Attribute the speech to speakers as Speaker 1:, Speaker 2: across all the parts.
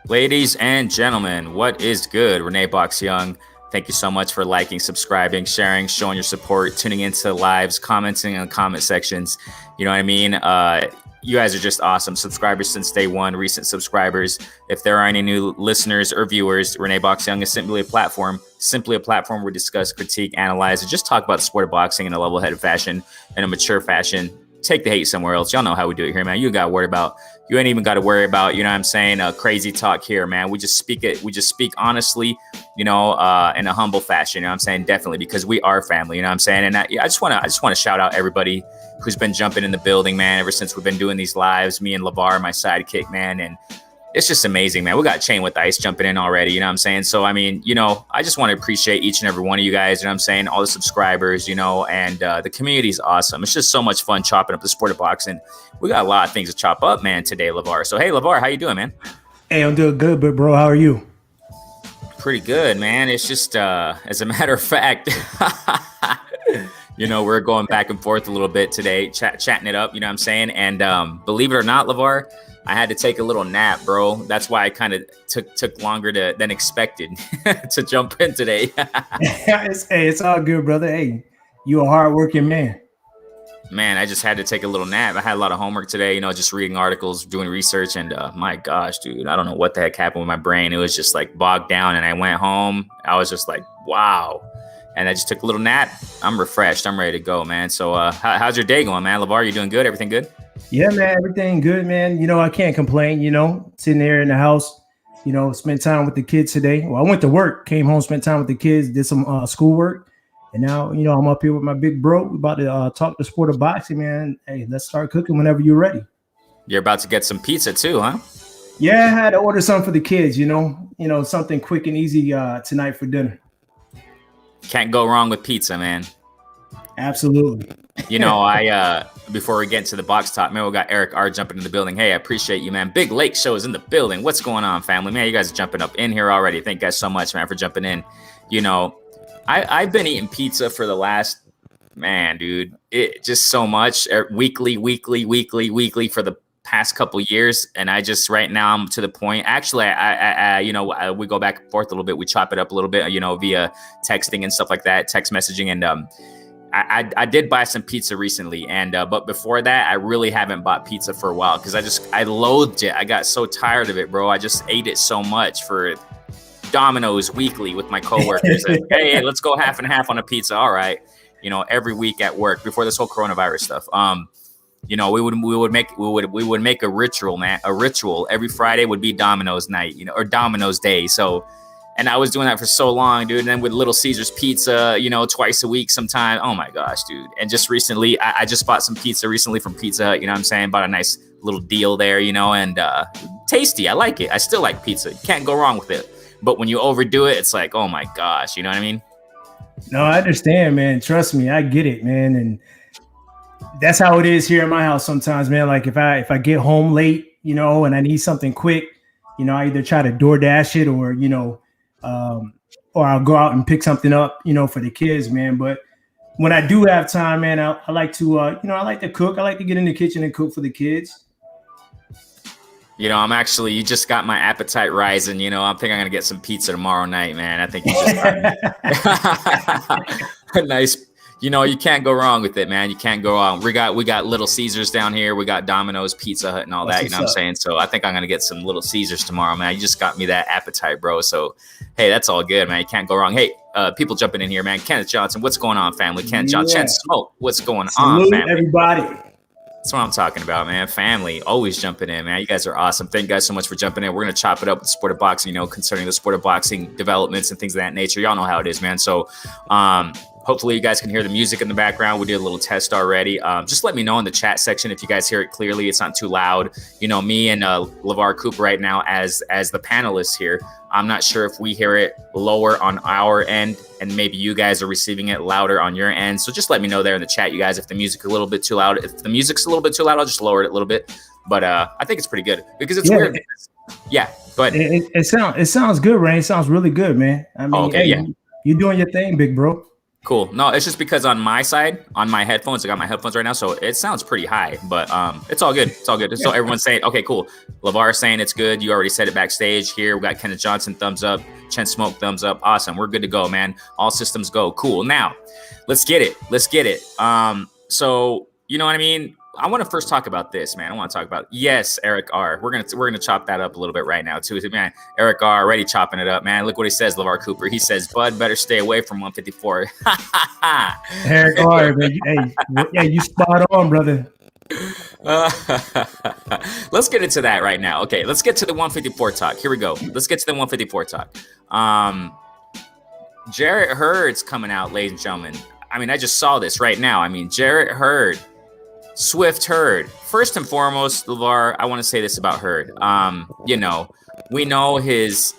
Speaker 1: Ladies and gentlemen, what is good? Renee Box Young. Thank you so much for liking, subscribing, sharing, showing your support, tuning into lives, commenting in the comment sections. You know what I mean? You guys are just awesome. Subscribers since day one, recent subscribers. If there are any new listeners or viewers, Renee Box Young is simply a platform where we discuss, critique, analyze, and just talk about the sport of boxing in a level-headed fashion, in a mature fashion. Take the hate somewhere else. Y'all know how we do it here, man. You got to worry about, you ain't even got to worry about, you know what I'm saying, crazy talk here, man. We just speak honestly, in a humble fashion, you know what I'm saying? Definitely, because we are family, you know what I'm saying? And I just want to shout out everybody who's been jumping in the building, man, ever since we've been doing these lives, me and LeVar, my sidekick, man. And it's just amazing, man. We got Chain with Ice jumping in already, you know what I'm saying? So, I mean, I just want to appreciate each and every one of you guys, you know what I'm saying? All the subscribers, and the community is awesome. It's just so much fun chopping up the sport of boxing. We got a lot of things to chop up, man, today, LeVar. So, hey, LeVar, how you doing, man?
Speaker 2: Hey, I'm doing good, but bro, how are you?
Speaker 1: Pretty good, man. It's just, as a matter of fact, we're going back and forth a little bit today, chatting it up, you know what I'm saying? And believe it or not, LeVar, I had to take a little nap, bro. That's why I kind of took longer than expected to jump in today.
Speaker 2: It's all good, brother. Hey, you a hardworking man.
Speaker 1: Man, I just had to take a little nap. I had a lot of homework today, just reading articles, doing research, and my gosh, dude, I don't know what the heck happened with my brain. It was just like bogged down, and I went home. I was just like, wow. And I just took a little nap. I'm refreshed. I'm ready to go, man. So how's your day going, man? LeVar, you doing good? Everything good?
Speaker 2: Yeah, man, everything good, man. I can't complain, sitting there in the house, spent time with the kids today. Well, I went to work, came home, spent time with the kids, did some schoolwork. And now, I'm up here with my big bro. We're about to talk the sport of boxing, man. Hey, let's start cooking whenever you're ready.
Speaker 1: You're about to get some pizza too, huh?
Speaker 2: Yeah, I had to order something for the kids, something quick and easy tonight for dinner.
Speaker 1: Can't go wrong with pizza, man.
Speaker 2: Absolutely.
Speaker 1: I before we get into the box talk, man, we got Eric R jumping in the building. Hey, I appreciate you, man. Big Lake Show is in the building. What's going on, family? Man, you guys are jumping up in here already. Thank you guys so much, man, for jumping in. I've been eating pizza for the last, man, dude, it just so much weekly for the past couple years. And I just, right now I'm to the point, actually, we go back and forth a little bit. We chop it up a little bit, via texting and stuff like that, text messaging. And, I did buy some pizza recently, and but before that, I really haven't bought pizza for a while because I loathed it. I got so tired of it, bro. I just ate it so much for Domino's weekly with my coworkers. Like, hey, let's go half and half on a pizza. All right, every week at work before this whole coronavirus stuff. We would make a ritual, man. A ritual every Friday would be Domino's night, or Domino's day. So. And I was doing that for so long, dude. And then with Little Caesars Pizza, twice a week sometime. Oh, my gosh, dude. And just recently, I just bought some pizza recently from Pizza Hut. You know what I'm saying? Bought a nice little deal there, and tasty. I like it. I still like pizza. You can't go wrong with it. But when you overdo it, it's like, oh, my gosh. You know what I mean?
Speaker 2: No, I understand, man. Trust me. I get it, man. And that's how it is here in my house sometimes, man. Like if I get home late, and I need something quick, I either try to DoorDash it or I'll go out and pick something up, for the kids, man. But when I do have time, man, I like to, I like to cook. I like to get in the kitchen and cook for the kids.
Speaker 1: You just got my appetite rising. I think I'm going to get some pizza tomorrow night, man. I think you just got me. Nice. You can't go wrong with it, man. You can't go wrong. We got Little Caesars down here. We got Domino's, Pizza Hut, and all that. You know what I'm saying? So I think I'm gonna get some Little Caesars tomorrow, man. You just got me that appetite, bro. So hey, that's all good, man. You can't go wrong. Hey, people jumping in here, man. Kenneth Johnson, what's going on, family? Kenneth Johnson, Smoke, what's going on, family?
Speaker 2: Everybody.
Speaker 1: That's what I'm talking about, man. Family, always jumping in, man. You guys are awesome. Thank you guys so much for jumping in. We're gonna chop it up with the sport of boxing, concerning the sport of boxing developments and things of that nature. Y'all know how it is, man. So, hopefully you guys can hear the music in the background. We did a little test already. Just let me know in the chat section if you guys hear it clearly. It's not too loud. Me and LeVar Cooper right now as the panelists here. I'm not sure if we hear it lower on our end and maybe you guys are receiving it louder on your end. So just let me know there in the chat, you guys, if the music's a little bit too loud. If the music's a little bit too loud, I'll just lower it a little bit. But I think it's pretty good because it's weird. Yeah, go ahead.
Speaker 2: It sounds good, Rain. It sounds really good, man. I mean, okay, hey, you're doing your thing, big bro.
Speaker 1: Cool. No, it's just because on my side, on my headphones, I got my headphones right now, so it sounds pretty high, but it's all good. It's all good. So everyone's saying, okay, cool. LeVar saying it's good. You already said it backstage here. We got Kenneth Johnson, thumbs up. Chen Smoke, thumbs up. Awesome. We're good to go, man. All systems go. Cool. Now, let's get it. Let's get it. So you know what I mean? I want to first talk about this, man. I want to talk about, yes, Eric R. We're gonna chop that up a little bit right now too, man. Eric R. already chopping it up, man. Look what he says, LeVar Cooper. He says, "Bud, better stay away from 154."
Speaker 2: Eric R. Hey, you spot on, brother.
Speaker 1: Let's get into that right now. Okay, let's get to the 154 talk. Here we go. Let's get to the 154 talk. Jarrett Hurd's coming out, ladies and gentlemen. I mean, I just saw this right now. I mean, Jarrett Hurd. Swift Hurd. First and foremost, LeVar, I want to say this about Hurd. You know, we know his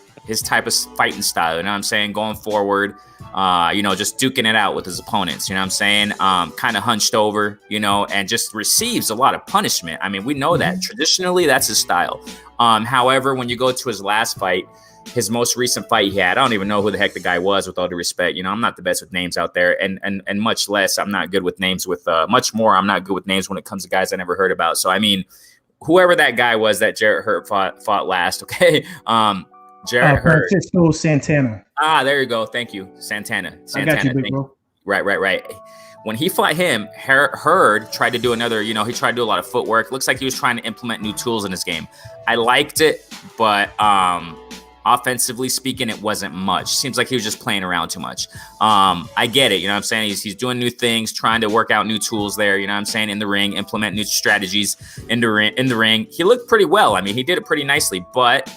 Speaker 1: type of fighting style, you know what I'm saying, going forward, you know, just duking it out with his opponents, you know what I'm saying, kind of hunched over, you know, and just receives a lot of punishment. I mean, we know that. Traditionally, that's his style. However, when you go to his last fight, his most recent fight he had, I don't even know who the heck the guy was, with all due respect. You know, I'm not the best with names out there, and much less, I'm not good with names with, much more, I'm not good with names when it comes to guys I never heard about. So, I mean, whoever that guy was that Jarrett Hurd fought last, okay? Jarrett Hurd.
Speaker 2: Francisco Santana.
Speaker 1: Ah, there you go. Thank you. Santana.
Speaker 2: I got you, big bro.
Speaker 1: Right. When he fought him, Hurd tried to do another, you know, he tried to do a lot of footwork. Looks like he was trying to implement new tools in his game. I liked it, but offensively speaking, it wasn't much. Seems like he was just playing around too much. I get it, you know what I'm saying? He's doing new things, trying to work out new tools there, you know what I'm saying, in the ring, implement new strategies in the ring. He looked pretty well. I mean, he did it pretty nicely, but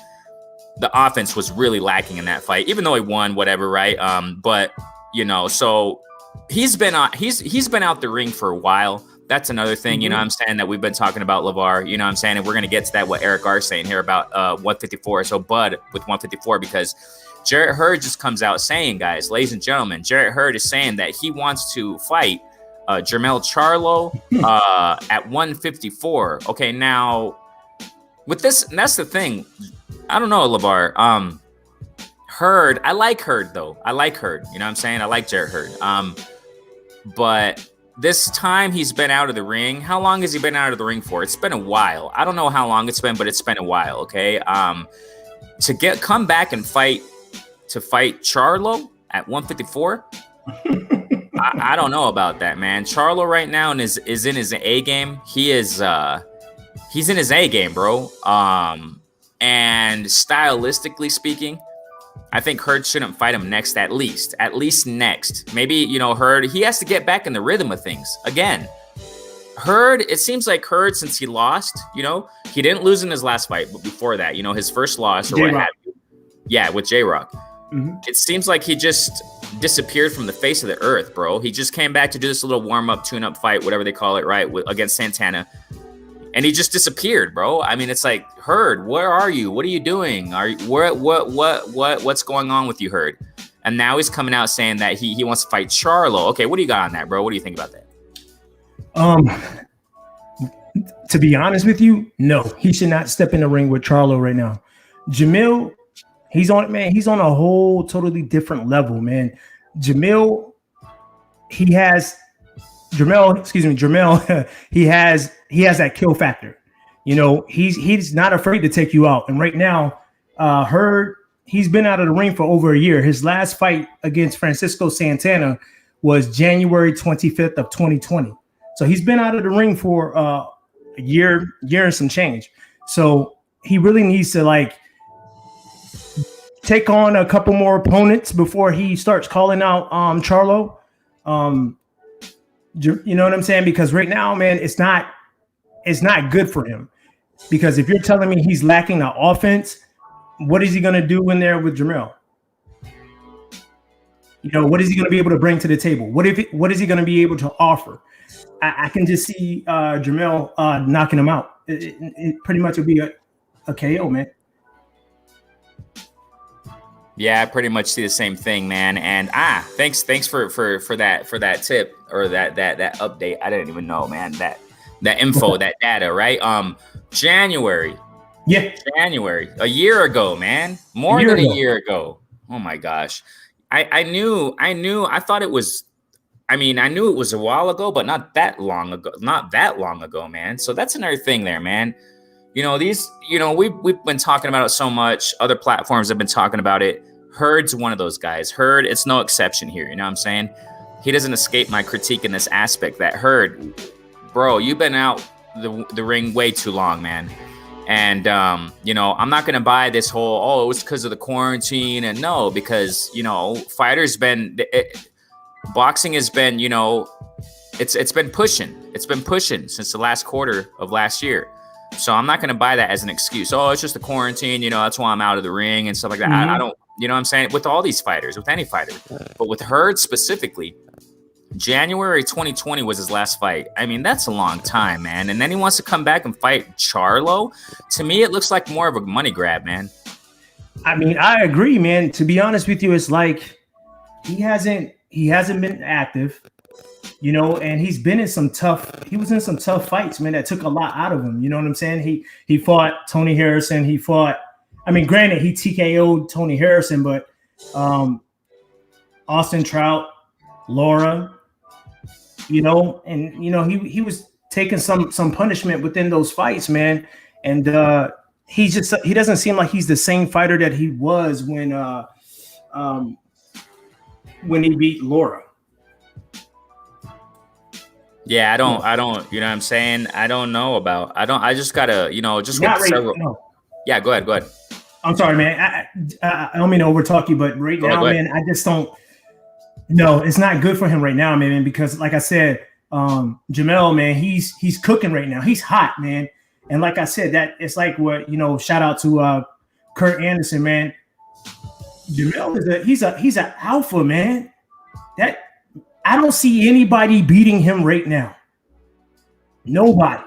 Speaker 1: the offense was really lacking in that fight, even though he won, whatever, right? But, you know, so he's been out the ring for a while. That's another thing, you know what I'm saying, that we've been talking about, LeVar, you know what I'm saying? And we're going to get to that, what Eric R. is saying here about 154. So Bud with 154, because Jarrett Hurd just comes out saying, guys, ladies and gentlemen, Jarrett Hurd is saying that he wants to fight Jermell Charlo at 154. Okay, now, with this, and that's the thing, I don't know, LeVar. Hurd, I like Hurd, though. I like Hurd, you know what I'm saying? I like Jarrett Hurd. But this time he's been out of the ring. How long has he been out of the ring for? It's been a while. I don't know how long it's been, but it's been a while, okay? To come back and fight Charlo at 154, I don't know about that, man. Charlo right now is in his A game. He's in his A game, bro. And stylistically speaking, I think Hurd shouldn't fight him next, at least next. Maybe, you know, Hurd, he has to get back in the rhythm of things. Again, Hurd, it seems like Hurd, since he lost, you know, he didn't lose in his last fight, but before that, you know, his first loss or what have you. Yeah, with J-Rock. Mm-hmm. It seems like he just disappeared from the face of the earth, bro. He just came back to do this little warm-up, tune-up fight, whatever they call it, right, against Santana. And he just disappeared, bro. I mean, it's like, Hurd, where are you? What are you doing? What's going on with you, Hurd? And now he's coming out saying that he wants to fight Charlo. Okay, what do you got on that, bro? What do you think about that?
Speaker 2: To be honest with you, no, he should not step in the ring with Charlo right now. Jamil, he's on a whole totally different level, man. Jamil, he has that kill factor. You know, he's not afraid to take you out. And right now, Hurd, he's been out of the ring for over a year. His last fight against Francisco Santana was January 25th of 2020. So he's been out of the ring for a year and some change. So he really needs to like take on a couple more opponents before he starts calling out Charlo. You know what I'm saying? Because right now, man, it's not good for him. Because if you're telling me he's lacking the offense, what is he going to do in there with Jamel? You know, what is he going to be able to bring to the table? What is he going to be able to offer? I can just see Jamel knocking him out. It pretty much would be a KO, man.
Speaker 1: Yeah, I pretty much see the same thing, man. And thanks for that tip or that update. I didn't even know, man. That info, that data, right? January.
Speaker 2: Yeah.
Speaker 1: January. A year ago, man. More than a year ago. Oh my gosh. I thought it was I mean, I knew it was a while ago, but not that long ago. Not that long ago, man. So that's another thing there, man. We've been talking about it so much. Other platforms have been talking about it. Hurd's one of those guys. Hurd, it's no exception here. You know what I'm saying? He doesn't escape my critique in this aspect. That Hurd, bro, you've been out the ring way too long, man. And I'm not gonna buy this whole, it was because of the quarantine, and no, because fighters boxing has been, it's been pushing. It's been pushing since the last quarter of last year. So I'm not going to buy that as an excuse. Oh, it's just the quarantine. That's why I'm out of the ring and stuff like that. Mm-hmm. I don't, what I'm saying? With all these fighters, with any fighter. But with Hurd specifically, January 2020 was his last fight. I mean, that's a long time, man. And then he wants to come back and fight Charlo. To me, it looks like more of a money grab, man.
Speaker 2: I mean, I agree, man. To be honest with you, it's like he hasn't been active. And he was in some tough fights, man, that took a lot out of him. You know what I'm saying? He fought Tony Harrison. Granted, he TKO'd Tony Harrison, but Austin Trout, Laura, he was taking some punishment within those fights, man. And he doesn't seem like he's the same fighter that he was when he beat Laura.
Speaker 1: Yeah, I don't, you know what I'm saying? I just gotta, just with several. No. Yeah, go ahead.
Speaker 2: I'm sorry, man. I don't mean to overtalk you, but right now, man, I just don't. No, it's not good for him right now, man, because like I said, Jamel, man, he's cooking right now. He's hot, man. And like I said, that it's like what, shout out to Kurt Anderson, man. Jamel he's an alpha, man. That I don't see anybody beating him right now. Nobody.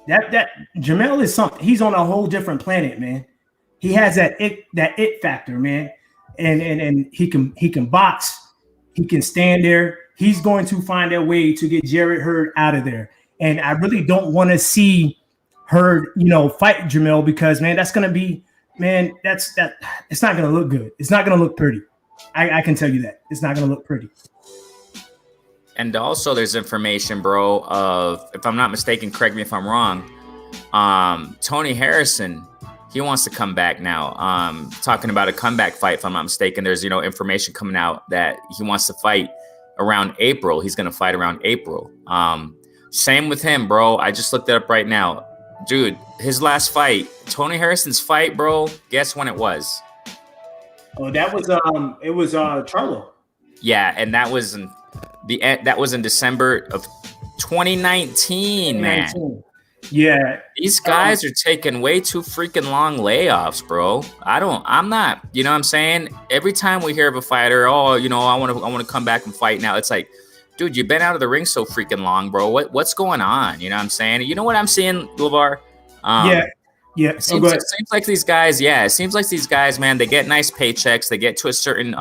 Speaker 2: That Jamel is something. He's on a whole different planet, man. He has that it factor, man. And he can box. He can stand there. He's going to find a way to get Jarrett Hurd out of there. And I really don't want to see Hurd, fight Jamel, because, man, that's going to be, man, it's not going to look good. It's not going to look pretty. I can tell you that. It's not going to look pretty.
Speaker 1: And also there's information, bro, of, if I'm not mistaken, correct me if I'm wrong, Tony Harrison, he wants to come back now. Talking about a comeback fight, if I'm not mistaken. There's, information coming out that he wants to fight around April. He's going to fight around April. Same with him, bro. I just looked it up right now. Dude, his last fight, Tony Harrison's fight, bro, guess when it was?
Speaker 2: Oh, that was it was Charlo.
Speaker 1: Yeah, and that was in December of 2019, man.
Speaker 2: Yeah.
Speaker 1: These guys are taking way too freaking long layoffs, bro. I'm not, you know what I'm saying? Every time we hear of a fighter, I want to come back and fight now. It's like, dude, you've been out of the ring so freaking long, bro. What's going on? You know what I'm saying? You know what I'm seeing, LeVar?
Speaker 2: Yeah.
Speaker 1: It seems like these guys, man, they get nice paychecks. They get to a certain,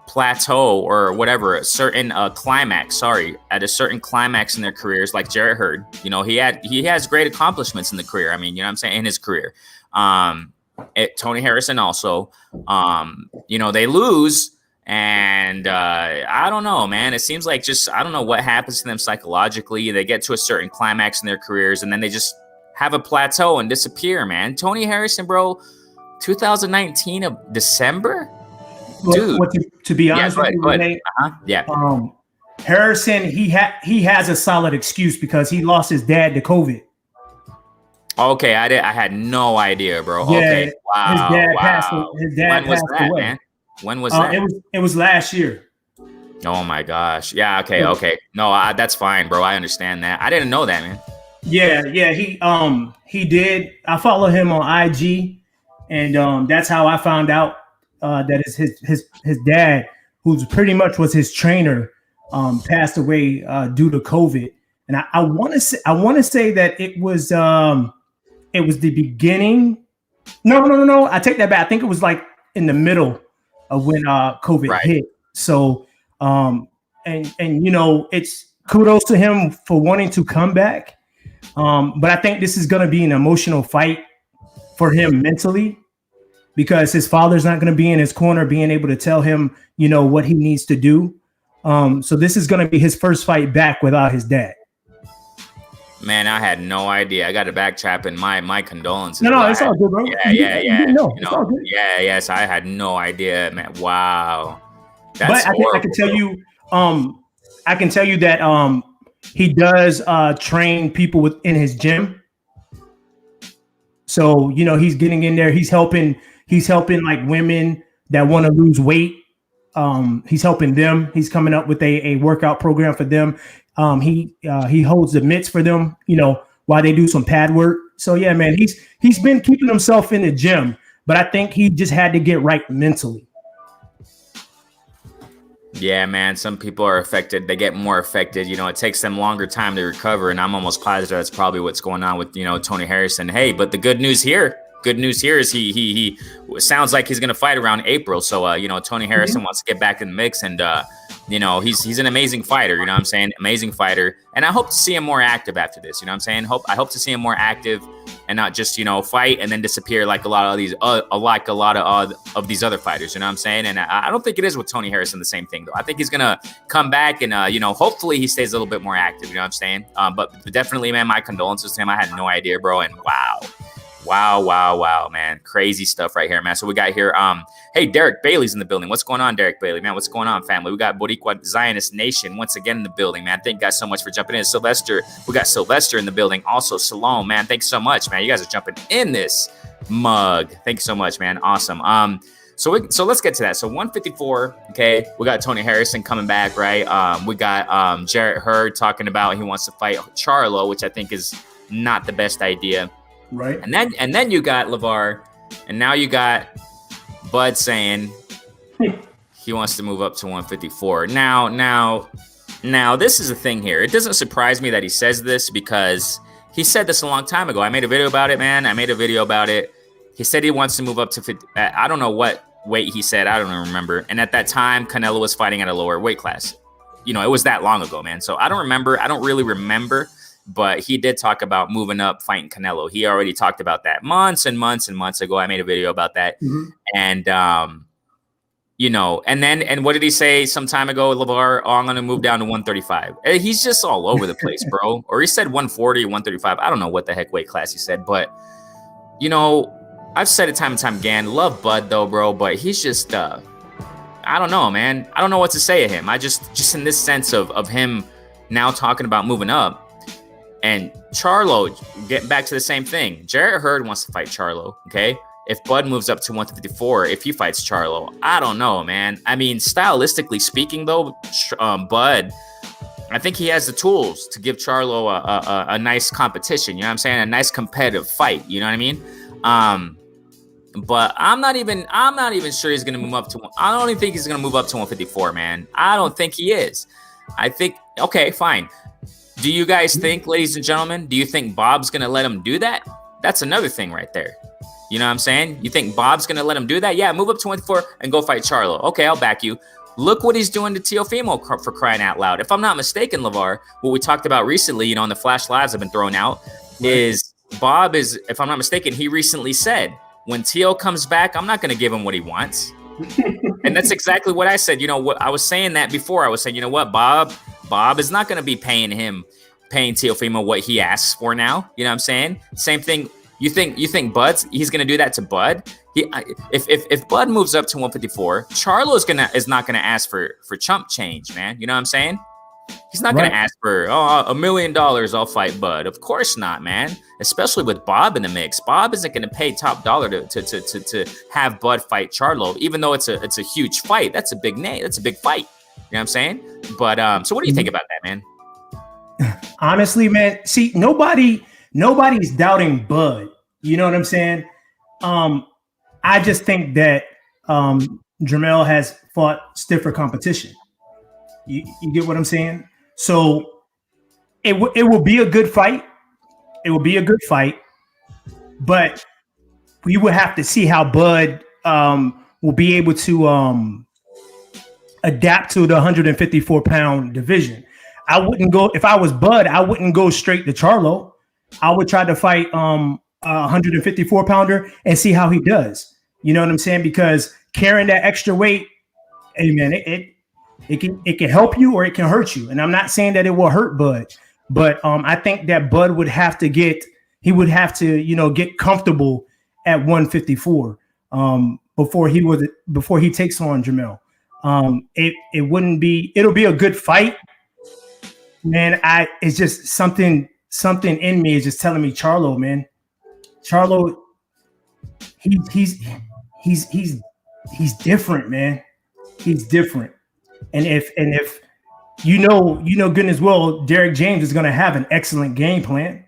Speaker 1: plateau or whatever, a certain climax. At a certain climax in their careers, like Jarrett Hurd. He has great accomplishments in the career. I mean, you know what I'm saying, in his career. Tony Harrison also. They lose, and I don't know, man. It seems like I don't know what happens to them psychologically. They get to a certain climax in their careers, and then they just have a plateau and disappear, man. Tony Harrison, bro, 2019 of December. Dude,
Speaker 2: to be honest with you, Renee, Harrison, he has a solid excuse because he lost his dad to COVID.
Speaker 1: Okay, I had no idea, bro.
Speaker 2: Yeah,
Speaker 1: okay, wow.
Speaker 2: His dad passed away.
Speaker 1: Man? When was that?
Speaker 2: It was last year.
Speaker 1: Oh my gosh. Yeah. Okay. No, that's fine, bro. I understand that. I didn't know that, man.
Speaker 2: Yeah. He did. I follow him on IG, and that's how I found out. That is his dad, who's pretty much was his trainer, passed away due to COVID. And I want to say that it was the beginning. No. I take that back. I think it was like in the middle of when COVID hit. So it's kudos to him for wanting to come back. But I think this is going to be an emotional fight for him mentally, because his father's not going to be in his corner being able to tell him, what he needs to do. So this is going to be his first fight back without his dad.
Speaker 1: Man, I had no idea. I got to backtrap and my condolences.
Speaker 2: No, it's all good, bro.
Speaker 1: Yeah.
Speaker 2: It's all good.
Speaker 1: Yes, I had no idea, man. Wow.
Speaker 2: That's but I can tell you, I can tell you that he does train people within his gym. So, he's getting in there. He's helping like women that want to lose weight. He's helping them. He's coming up with a workout program for them. He holds the mitts for them, while they do some pad work. So yeah, man, he's been keeping himself in the gym, but I think he just had to get right mentally.
Speaker 1: Yeah, man, some people are affected. They get more affected. It takes them longer time to recover. And I'm almost positive that's probably what's going on with, Tony Harrison. Hey, but the good news here is he sounds like he's going to fight around April. So, Tony Harrison wants to get back in the mix and, he's an amazing fighter, you know what I'm saying? Amazing fighter. And I hope to see him more active after this, you know what I'm saying? I hope to see him more active and not just, fight and then disappear like a lot of these of these other fighters, you know what I'm saying? And I don't think it is with Tony Harrison the same thing though. I think he's going to come back and hopefully he stays a little bit more active, you know what I'm saying? But definitely, man, my condolences to him. I had no idea, bro, and wow, man. Crazy stuff right here, man. So we got here, hey, Derek Bailey's in the building. What's going on, Derek Bailey, man? What's going on, family? We got Boricua Zionist Nation once again in the building, man. Thank you guys so much for jumping in. Sylvester, we got Sylvester in the building. Also, Salome, man. Thanks so much, man. You guys are jumping in this mug. Thank you so much, man. Awesome. So let's get to that. So 154, okay. We got Tony Harrison coming back, right? We got Jarrett Hurd talking about he wants to fight Charlo, which I think is not the best idea.
Speaker 2: Right.
Speaker 1: And then you got LeVar, and now you got Bud saying he wants to move up to 154. Now this is the thing here. It doesn't surprise me that he says this because he said this a long time ago. I made a video about it, man. He said he wants to move up to 50. I don't know what weight he said. I don't remember. And at that time, Canelo was fighting at a lower weight class. It was that long ago, man. So I don't really remember. But he did talk about moving up, fighting Canelo. He already talked about that months and months and months ago. I made a video about that. Mm-hmm. And, and what did he say some time ago, LeVar? Oh, I'm going to move down to 135. He's just all over the place, bro. Or he said 140, 135. I don't know what the heck weight class he said. But, I've said it time and time again. Love Bud, though, bro. But he's just, I don't know, man. I don't know what to say to him. I just in this sense of him now talking about moving up. And Charlo, getting back to the same thing. Jarrett Hurd wants to fight Charlo, okay? If Bud moves up to 154, if he fights Charlo, I don't know, man. I mean, stylistically speaking, though, Bud, I think he has the tools to give Charlo a nice competition. You know what I'm saying? A nice competitive fight. You know what I mean? But I'm not even sure he's gonna move up to. I don't even think he's gonna move up to 154, man. I don't think he is. I think okay, fine. Do you guys think, ladies and gentlemen, do you think Bob's going to let him do that? That's another thing right there. You know what I'm saying? You think Bob's going to let him do that? Yeah, move up to 24 and go fight Charlo. Okay, I'll back you. Look what he's doing to Teofimo for crying out loud. If I'm not mistaken, LeVar, what we talked about recently, on the Flash Lives have been thrown out, is Bob is, if I'm not mistaken, he recently said, when Teo comes back, I'm not going to give him what he wants. And that's exactly what I said. What I was saying that before. I was saying, Bob is not going to be paying Teofimo what he asks for now. You know what I'm saying? Same thing. You think Bud's he's going to do that to Bud? If Bud moves up to 154, Charlo is not going to ask for chump change, man. You know what I'm saying? He's not going to ask for $1 million. I'll fight Bud. Of course not, man. Especially with Bob in the mix. Bob isn't going to pay top dollar to have Bud fight Charlo, even though it's a huge fight. That's a big name. That's a big fight. You know what I'm saying? But so what do you think about that, man?
Speaker 2: Honestly, man, see, nobody's doubting Bud. You know what I'm saying? I just think that Jermell has fought stiffer competition. You get what I'm saying? So it will be a good fight. It will be a good fight, but we will have to see how Bud will be able to adapt to the 154-pound division. I wouldn't go if I was Bud. I wouldn't go straight to Charlo. I would try to fight a 154-pounder and see how he does. You know what I'm saying? Because carrying that extra weight, hey man, It can help you or it can hurt you. And I'm not saying that it will hurt Bud, but I think that Bud would have to get get comfortable at 154 before he takes on Jamel. It'll be a good fight, man. It's just something in me is just telling me Charlo, man. Charlo, he's different, man. He's different. And if you know good as well, Derek James is going to have an excellent game plan.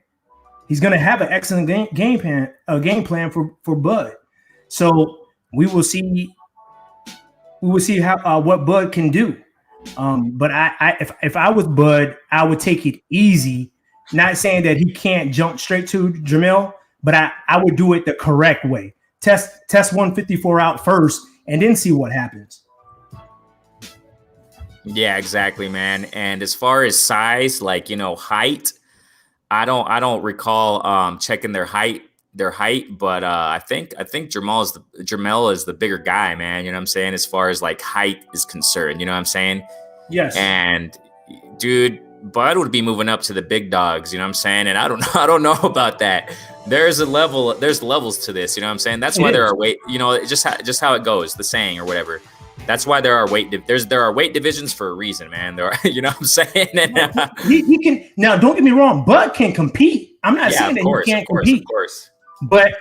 Speaker 2: He's going to have an excellent game plan for Bud. So we will see how what Bud can do. But if I was Bud, I would take it easy. Not saying that he can't jump straight to Jamel, but I would do it the correct way. Test 154 out first, and then see what happens.
Speaker 1: Yeah, exactly, man. And as far as size, like, height, I don't recall checking their height, but I think Jamel is the bigger guy, man. You know what I'm saying? As far as like height is concerned, you know what I'm saying?
Speaker 2: Yes.
Speaker 1: And dude, Bud would be moving up to the big dogs, you know what I'm saying? And I don't know about that. There's levels to this, you know what I'm saying? That's why there are weight, just how it goes, the saying or whatever. That's why there are there are weight divisions for a reason, man. There are, you know what I'm saying?
Speaker 2: he can now. Don't get me wrong, Bud can compete. I'm not saying that he can't compete.
Speaker 1: Of course.
Speaker 2: But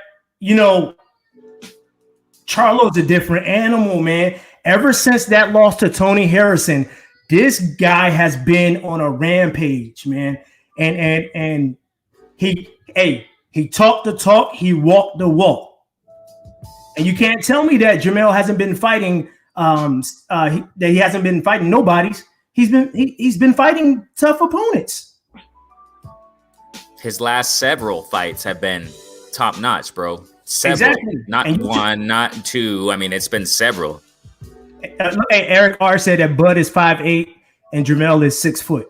Speaker 2: Charlo's a different animal, man. Ever since that loss to Tony Harrison, this guy has been on a rampage, man. And he talked the talk, he walked the walk. And you can't tell me that Jamel hasn't been fighting. That he hasn't been fighting nobodies. He's been fighting tough opponents.
Speaker 1: His last several fights have been top notch, bro. Several,
Speaker 2: exactly.
Speaker 1: Not one, not two. I mean, it's been several.
Speaker 2: Hey, Eric R said that Bud is 5'8" and Jamel is 6 foot.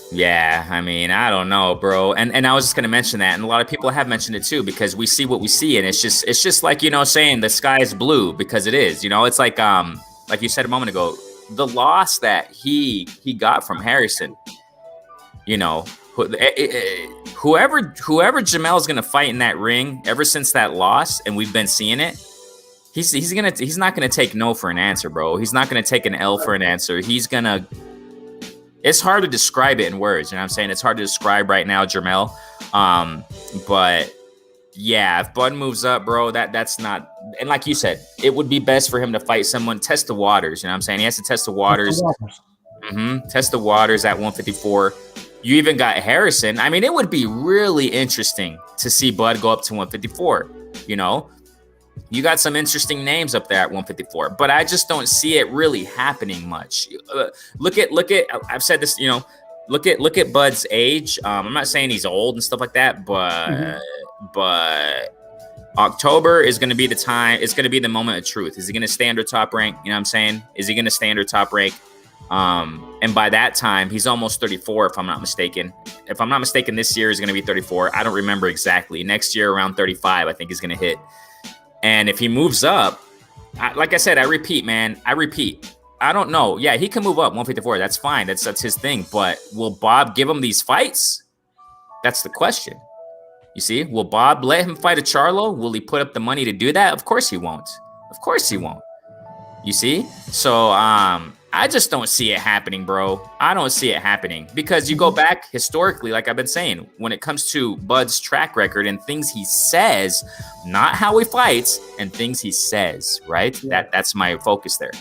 Speaker 1: Yeah, I mean, I don't know, bro. And I was just gonna mention that, and a lot of people have mentioned it too, because we see what we see, and it's just like, saying the sky is blue, because it is. It's like you said a moment ago, the loss that he got from Harrison. Whoever Jamel's gonna fight in that ring, ever since that loss, and we've been seeing it, he's not gonna take no for an answer, bro. He's not gonna take an L for an answer. It's hard to describe it in words, you know what I'm saying? It's hard to describe right now, Jamel. But yeah, if Bud moves up, bro, that's not. And like you said, it would be best for him to fight someone, test the waters. You know what I'm saying? He has to test the waters. Test the waters at 154. You even got Harrison. I mean, it would be really interesting to see Bud go up to 154. You got some interesting names up there at 154, but I just don't see it really happening much. Look at. I've said this. Look at Bud's age. I'm not saying he's old and stuff like that, but October is going to be the time. It's going to be the moment of truth. Is he going to stay under top rank? You know what I'm saying? Is he going to stay under top rank? And by that time, he's almost 34, if I'm not mistaken. If I'm not mistaken, this year is going to be 34. I don't remember exactly. Next year, around 35, I think he's going to hit. And if he moves up, like I said, I repeat. I don't know. Yeah, he can move up 154. That's fine. That's his thing. But will Bob give him these fights? That's the question. You see, will Bob let him fight a Charlo? Will he put up the money to do that? Of course he won't. You see? So I just don't see it happening, bro. I don't see it happening, because you go back historically, like I've been saying, when it comes to Bud's track record and things he says, not how he fights, and things he says, right? Yeah. That's my focus there.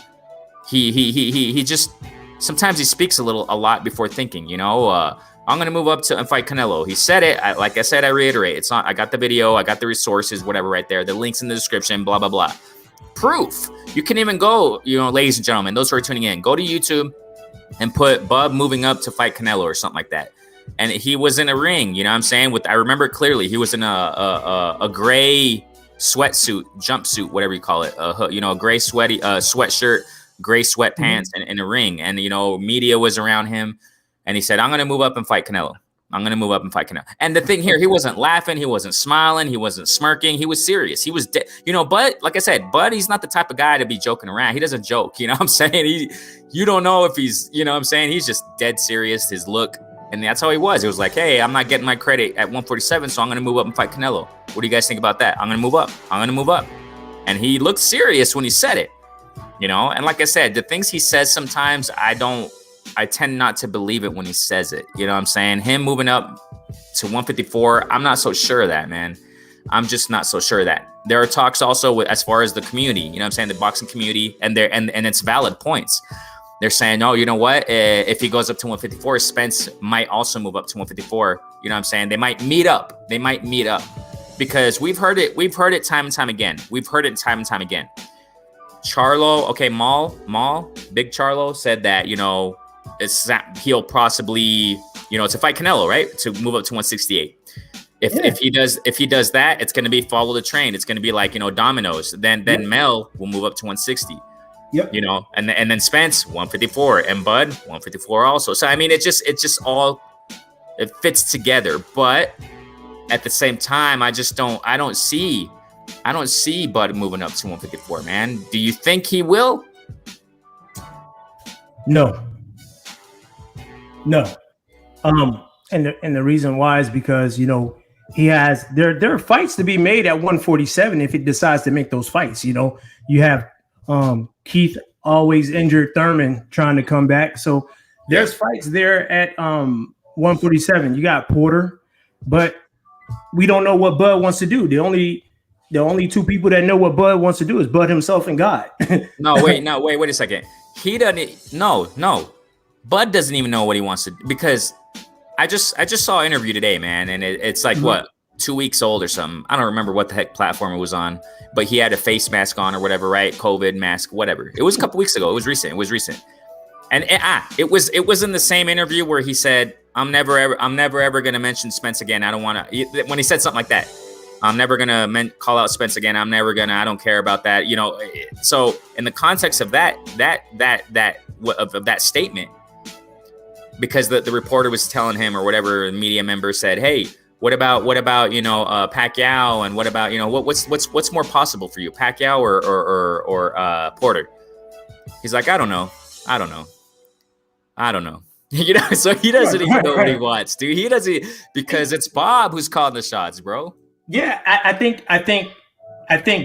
Speaker 1: He just sometimes he speaks a lot before thinking. I'm gonna move up to and fight Canelo. He said it. Like I said, I reiterate. It's not. I got the video. I got the resources. Whatever, right there. The links in the description. Blah blah blah. Proof. You can even go, ladies and gentlemen, those who are tuning in, go to YouTube and put Bub moving up to fight Canelo or something like that. And he was in a ring, you know what I'm saying? I remember it clearly. He was in a gray sweatsuit, jumpsuit, whatever you call it. A gray sweaty sweatshirt, gray sweatpants, and in a ring. And, media was around him. And he said, I'm going to move up and fight Canelo. I'm gonna move up and fight Canelo. And the thing here, he wasn't laughing, he wasn't smiling, he wasn't smirking, he was serious. He was, Bud. Like I said, Bud, he's not the type of guy to be joking around. He doesn't joke. You know what I'm saying? You don't know if he's, you know what I'm saying? He's just dead serious. His look, and that's how he was. It was like, hey, I'm not getting my credit at 147, so I'm gonna move up and fight Canelo. What do you guys think about that? I'm gonna move up. I'm gonna move up. And he looked serious when he said it. You know, and like I said, the things he says sometimes, I tend not to believe it when he says it. You know what I'm saying? Him moving up to 154, I'm not so sure of that, man. I'm just not so sure of that. There are talks also with, as far as the community, you know what I'm saying, the boxing community, and it's valid points. They're saying, oh, you know what? If he goes up to 154, Spence might also move up to 154. You know what I'm saying? They might meet up. Because we've heard it time and time again. Charlo, okay, Maul, Big Charlo said that, you know, he'll possibly, you know, to fight Canelo, right? To move up to 168. If he does that, it's going to be follow the train. It's going to be like, you know, dominoes. Then Mel will move up to 160. Yep. You know, and then Spence 154 and Bud 154 also. So I mean, it fits together. But at the same time, I don't see Bud moving up to 154, man. Do you think he will?
Speaker 2: No. And the reason why is because, you know, he has there are fights to be made at 147 if he decides to make those fights. You know, you have Keith always injured, Thurman trying to come back. So there's fights there at 147. You got Porter, but we don't know what Bud wants to do. The only two people that know what Bud wants to do is Bud himself and God.
Speaker 1: Wait a second. He doesn't. No. Bud doesn't even know what he wants to do, because I just saw an interview today, man, and it's like what, 2 weeks old or something. I don't remember what the heck platform it was on, but he had a face mask on or whatever, right? COVID mask, whatever. It was a couple weeks ago. It was recent. And it was in the same interview where he said, I'm never ever gonna mention Spence again. I don't want to. When he said something like that, I'm never gonna call out Spence again. I don't care about that. You know. So in the context of that statement, because the reporter was telling him, or whatever media member said, hey, what about Pacquiao, and what about, you know, what's more possible for you, Pacquiao or Porter? He's like, I don't know. You know, so he doesn't even know what he wants, dude. He doesn't, because it's Bob who's calling the shots, bro.
Speaker 2: Yeah, I think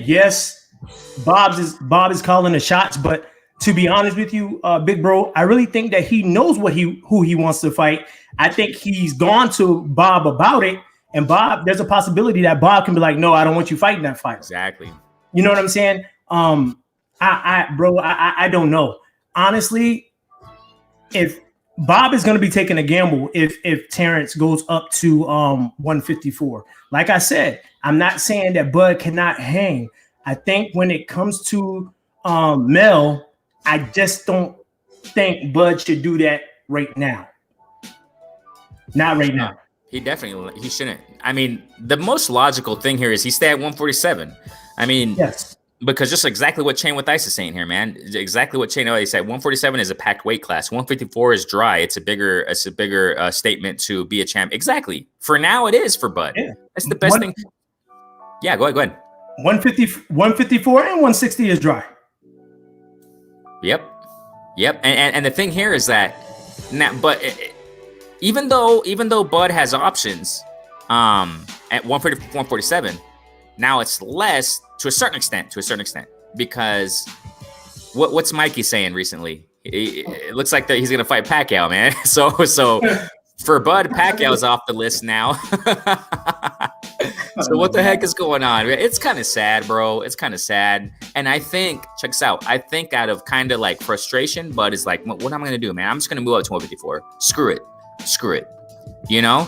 Speaker 2: yes, Bob is calling the shots, but to be honest with you, big bro, I really think that he knows who he wants to fight. I think he's gone to Bob about it, and Bob, there's a possibility that Bob can be like, no, I don't want you fighting that fight.
Speaker 1: Exactly.
Speaker 2: You know what I'm saying? I don't know. Honestly, if Bob is going to be taking a gamble if Terrence goes up to 154. Like I said, I'm not saying that Bud cannot hang. I think when it comes to Mel, I just don't think Bud should do that right now. Not right now.
Speaker 1: He shouldn't. I mean, the most logical thing here is he stay at 147. I mean,
Speaker 2: yes.
Speaker 1: Because just exactly what Chain with Ice is saying here, man. Exactly what Chain with Ice said. 147 is a packed weight class. 154 is dry. It's a bigger statement to be a champ. Exactly. For now, it is for Bud. Yeah. That's the best thing. Yeah, go ahead.
Speaker 2: 154 and 160 is dry.
Speaker 1: Yep. And the thing here is that now, but even though Bud has options at 147, now it's less to a certain extent, because what's Mikey saying recently? It looks like that he's gonna fight Pacquiao, man. So for Bud, Pacquiao's off the list now. So what the heck is going on? It's kind of sad, bro. It's kind of sad. And I think, check this out. I think out of kind of like frustration, Bud is like, what am I gonna do, man? I'm just gonna move up to 154. Screw it. You know?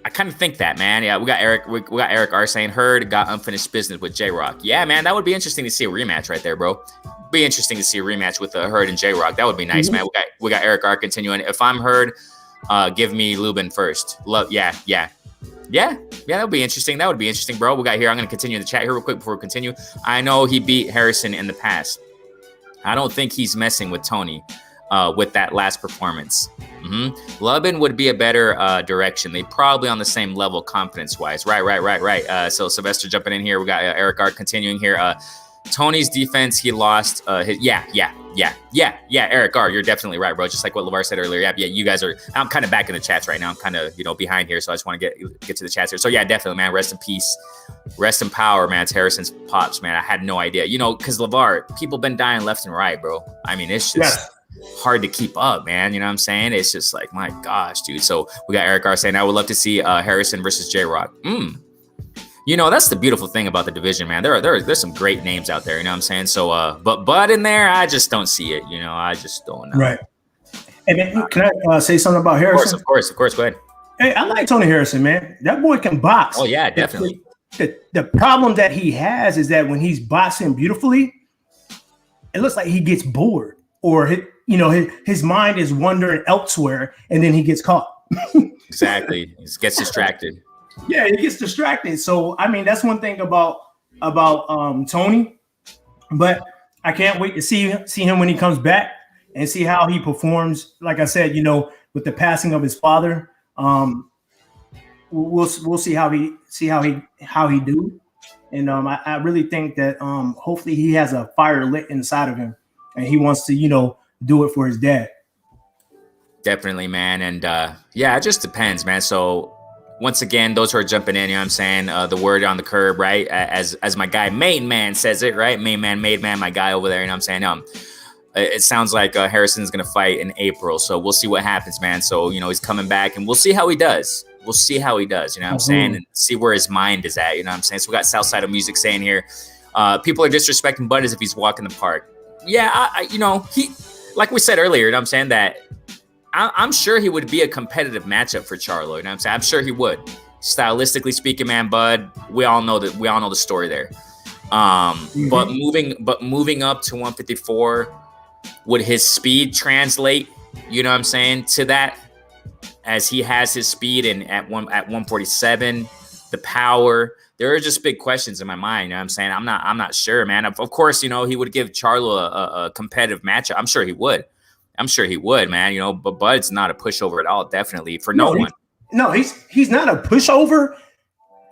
Speaker 1: I kind of think that, man. Yeah, we got Eric R saying Hurd got unfinished business with J-Rock. Yeah, man, that would be interesting to see a rematch right there, bro. Be interesting to see a rematch with Hurd and J-Rock. That would be nice, man. We got Eric R continuing. If I'm Hurd, give me Lubin first. Yeah, that would be interesting. That would be interesting, bro. We got here. I'm gonna continue the chat here real quick before we continue. I know he beat Harrison in the past. I don't think he's messing with Tony with that last performance. Lubin would be a better direction. They probably on the same level confidence wise. Right. So Sylvester jumping in here. We got Eric Art continuing here. Tony's defense, he lost. Yeah. Eric Art, you're definitely right, bro. Just like what LeVar said earlier. Yeah. You guys are. I'm kind of back in the chats right now. I'm kind of behind here, so I just want to get to the chats here. So yeah, definitely, man. Rest in peace. Rest in power, man. It's Harrison's pops, man. I had no idea. Because LeVar, people been dying left and right, bro. I mean, it's just hard to keep up, man. You know what I'm saying? It's just like, my gosh, dude. So we got Eric R saying, I would love to see Harrison versus J-Rock. That's the beautiful thing about the division, man. There's some great names out there, you know what I'm saying? So, but Bud in there, I just don't see it. I just don't know.
Speaker 2: Right. And then, can I say something about Harrison?
Speaker 1: Of course. Go ahead.
Speaker 2: Hey, I like Tony Harrison, man. That boy can box.
Speaker 1: Oh yeah, definitely.
Speaker 2: The problem that he has is that when he's boxing beautifully, it looks like he gets bored, or his mind is wandering elsewhere, and then he gets caught.
Speaker 1: Exactly, he gets distracted.
Speaker 2: Yeah, he gets distracted. So I mean, that's one thing about Tony, but I can't wait to see him when he comes back and see how he performs. Like I said, with the passing of his father, we'll see how he do. And I really think that hopefully he has a fire lit inside of him, and he wants to do it for his dad.
Speaker 1: Definitely, man. And it just depends, man. So once again, those who are jumping in, what I'm saying, the word on the curb, right? As my guy Main Man says it, right? Main Man, my guy over there, what I'm saying? It sounds like Harrison's gonna fight in April, so we'll see what happens, man. So he's coming back, and we'll see how he does. You know what I'm saying? And see where his mind is at, you know what I'm saying? So we got Southside of Music saying here, people are disrespecting Bud as if he's walking the park. Yeah, he, like we said earlier, you know what I'm saying, that I'm sure he would be a competitive matchup for Charlo, you know what I'm saying? I'm sure he would. Stylistically speaking, man, Bud, we all know the story there. But moving up to 154, would his speed translate, you know what I'm saying, to that, as he has his speed and at 147, the power? There are just big questions in my mind, you know what I'm saying? I'm not sure, man. Of course, he would give Charlo a competitive matchup. I'm sure he would, man, but Bud's not a pushover at all, definitely, for no one.
Speaker 2: No, he's not a pushover.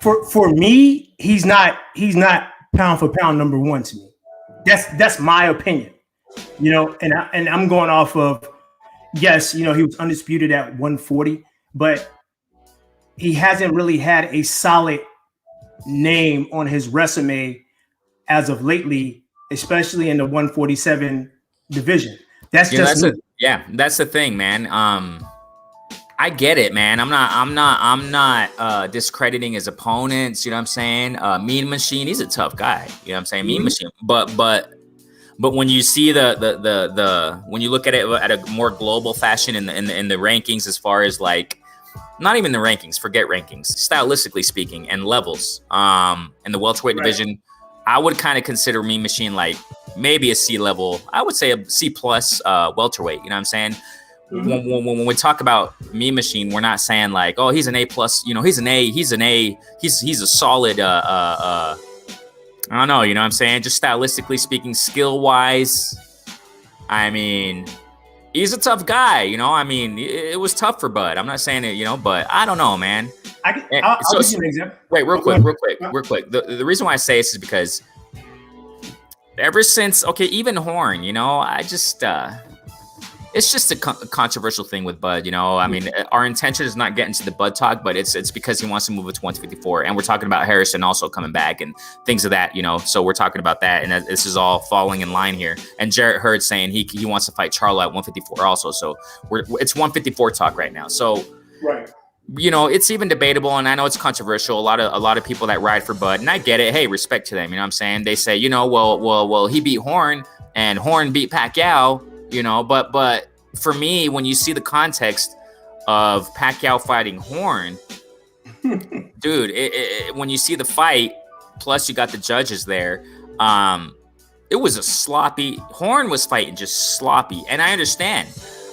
Speaker 2: For me, he's not pound for pound number one to me. That's my opinion. And I'm going off of, yes, he was undisputed at 140, but he hasn't really had a solid name on his resume as of lately, especially in the 147 division. That's that's the thing, man. I get it, man. I'm not discrediting his opponents, you know what I'm saying? Mean Machine, he's a tough guy, you know what I'm saying? Mean Machine. But when you see the when you look at it at a more global fashion in the rankings, as far as like, not even the rankings, forget rankings, stylistically speaking, and levels, in the welterweight division, I would kind of consider Mean Machine like maybe a C level. I would say a C plus welterweight. You know what I'm saying? When we talk about Mean Machine, we're not saying like, oh, he's an A plus. He's a solid. I don't know. You know what I'm saying? Just stylistically speaking, skill wise, I mean, he's a tough guy. I mean, it was tough for Bud. I'm not saying it, but I don't know, man. I'll give you an example.
Speaker 1: Wait, real quick. The reason why I say this is because ever since, even Horn, I just, it's just a controversial thing with Bud, I mean, our intention is not getting to the Bud talk, but it's because he wants to move it to 154, and we're talking about Harrison also coming back and things of that, so we're talking about that, and this is all falling in line here. And Jarrett Hurd saying he wants to fight Charlo at 154 also, so it's 154 talk right now. So
Speaker 2: right.
Speaker 1: It's even debatable, and I know it's controversial. A lot of people that ride for Bud, and I get it. Hey, respect to them. You know what I'm saying? They say, well, he beat Horn, and Horn beat Pacquiao. But for me, when you see the context of Pacquiao fighting Horn, dude, when you see the fight, plus you got the judges there, it was a sloppy. Horn was fighting just sloppy, and I understand.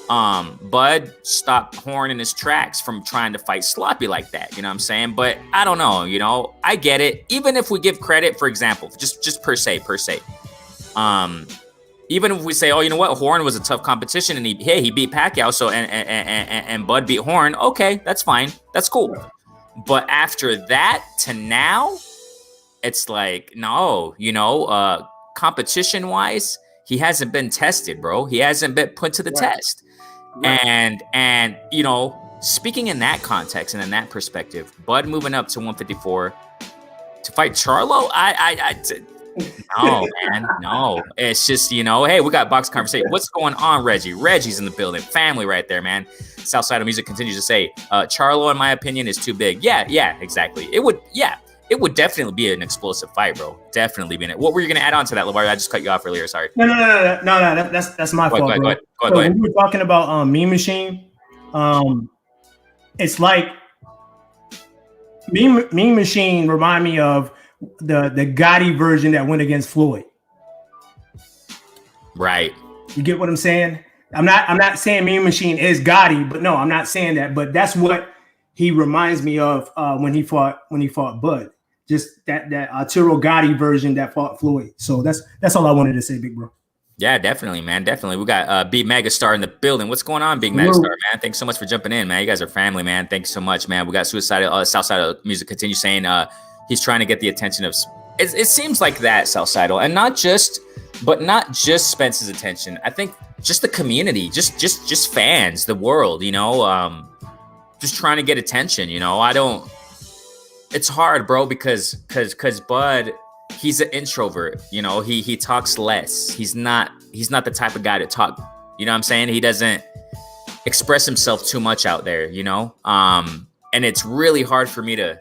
Speaker 1: Bud stopped Horn in his tracks from trying to fight sloppy like that, you know what I'm saying? But I don't know, I get it. Even if we give credit, for example, just per se, even if we say, oh, you know what, Horn was a tough competition, and he beat Pacquiao, so and Bud beat Horn. Okay, that's fine, that's cool. But after that to now, it's like, no, competition wise, he hasn't been tested, bro. He hasn't been put to the test. Right. And speaking in that context and in that perspective, Bud moving up to 154 to fight Charlo, no, man, no. It's just, hey, we got box conversation. What's going on, Reggie? Reggie's in the building. Family right there, man. Southside of Music continues to say, Charlo, in my opinion, is too big. Yeah, exactly. It would definitely be an explosive fight, bro. Definitely be in it. What were you going to add on to that, LeVar? I just cut you off earlier. Sorry.
Speaker 2: No. That's my fault. Go ahead. When we were talking about Mean Machine, it's like Mean Machine remind me of the Gotti version that went against Floyd.
Speaker 1: Right.
Speaker 2: You get what I'm saying? I'm not saying Mean Machine is Gotti, but no, I'm not saying that. But that's what he reminds me of when he fought Bud. Just that Arturo Gotti version that fought Floyd. So that's all I wanted to say, big bro.
Speaker 1: Yeah, definitely, man. Definitely. We got Big Megastar in the building. What's going on, Big Megastar, man? Thanks so much for jumping in, man. You guys are family, man. Thanks so much, man. We got Southside of Music continue saying he's trying to get the attention of it seems like that, Southsidal, and not just Spence's attention. I think just the community, just fans, the world, just trying to get attention. It's hard, bro, because Bud, he's an introvert. He talks less. He's not the type of guy to talk. You know what I'm saying? He doesn't express himself too much out there. And it's really hard for me to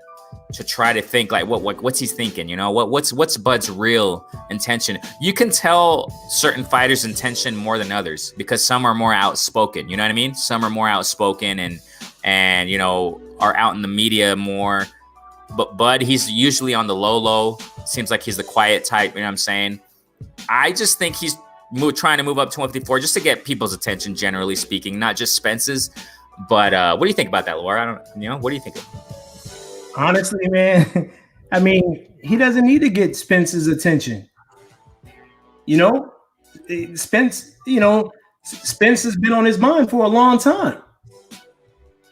Speaker 1: try to think like what's he thinking. What's Bud's real intention? You can tell certain fighters' intention more than others because some are more outspoken. You know what I mean? Some are more outspoken and are out in the media more. But Bud, he's usually on the low. Seems like he's the quiet type. You know what I'm saying? I just think he's trying to move up to 154 just to get people's attention, generally speaking, not just Spence's. But what do you think about that, Laura? What do you think?
Speaker 2: Honestly, man, I mean, he doesn't need to get Spence's attention. Spence has been on his mind for a long time.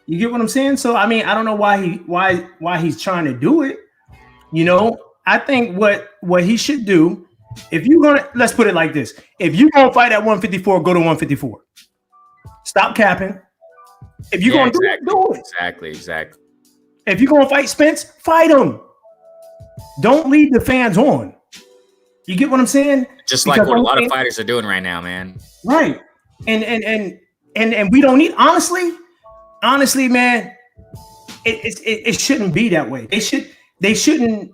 Speaker 2: You get what I'm saying? So I mean, I don't know why he's trying to do it. I think what he should do, if you're gonna, let's put it like this: if you're gonna fight at 154, go to 154. Stop capping. If you're gonna do it.
Speaker 1: Exactly.
Speaker 2: If you're gonna fight Spence, fight him. Don't lead the fans on. You get what I'm saying?
Speaker 1: Just like what a lot of fighters are doing right now, man.
Speaker 2: Right. And we don't need, honestly, man, it shouldn't be that way. They shouldn't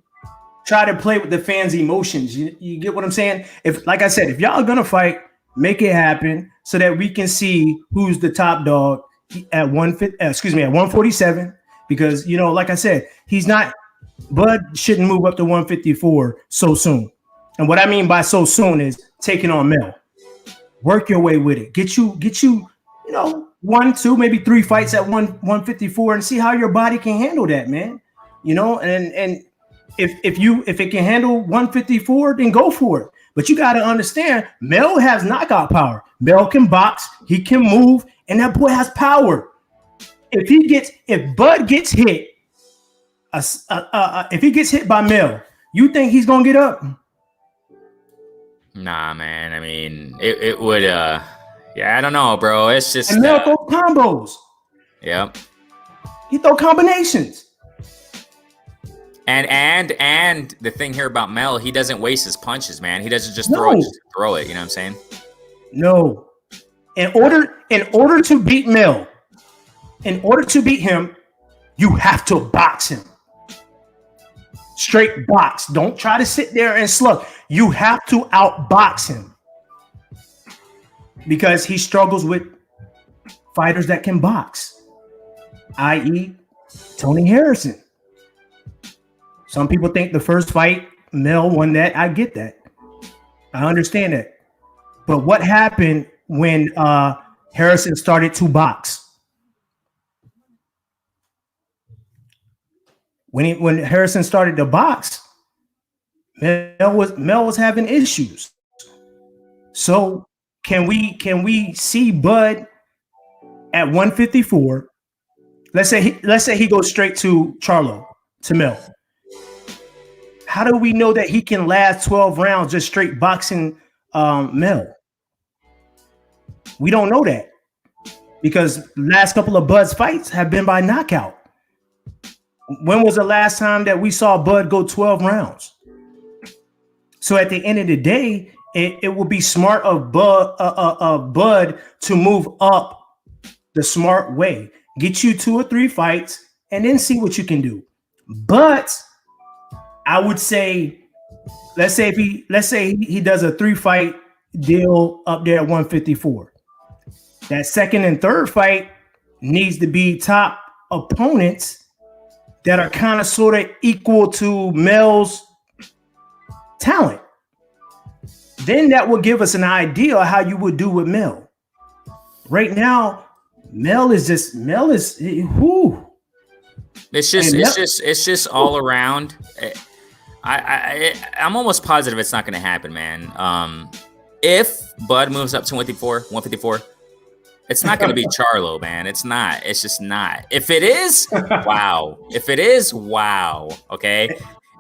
Speaker 2: try to play with the fans' emotions. You get what I'm saying? Like I said, if y'all are gonna fight, make it happen so that we can see who's the top dog at 147. Because like I said, Bud shouldn't move up to 154 so soon. And what I mean by so soon is taking on Mel. Work your way with it. Get you, 1, 2, maybe 3 fights at 154 and see how your body can handle that, man. And if it can handle 154, then go for it. But you got to understand, Mel has knockout power. Mel can box, he can move, and that boy has power. If Bud gets hit, if he gets hit by Mel, you think he's gonna get up?
Speaker 1: Nah, man. I mean, it would. I don't know, bro. It's just.
Speaker 2: And Mel throw combos.
Speaker 1: Yep.
Speaker 2: He throw combinations.
Speaker 1: And the thing here about Mel, he doesn't waste his punches, man. He doesn't just throw it. Just throw it. You know what I'm saying?
Speaker 2: No. In order to beat Mel. In order to beat him, you have to box him. Straight box. Don't try to sit there and slug. You have to outbox him. Because he struggles with fighters that can box, i.e. Tony Harrison. Some people think the first fight, Mel won that. I get that. I understand that. But what happened when Harrison started to box? When Harrison started to box, Mel was having issues. So can we see Bud at 154? Let's say he goes straight to Charlo, to Mel. How do we know that he can last 12 rounds just straight boxing Mel? We don't know that because last couple of Bud's fights have been by knockout. When was the last time that we saw Bud go 12 rounds? So at the end of the day, it would be smart of Bud to move up the smart way. Get you 2 or 3 fights and then see what you can do. But I would say, let's say he does a 3-fight deal up there at 154. That second and third fight needs to be top opponents that are kind of sort of equal to Mel's talent. Then that will give us an idea of how you would do with Mel. Right now, Mel is whoo.
Speaker 1: It's just all around. I'm almost positive it's not going to happen, man. If Bud moves up to 154, it's not going to be Charlo, man. It's not. It's just not. If it is, wow. If it is, wow. Okay.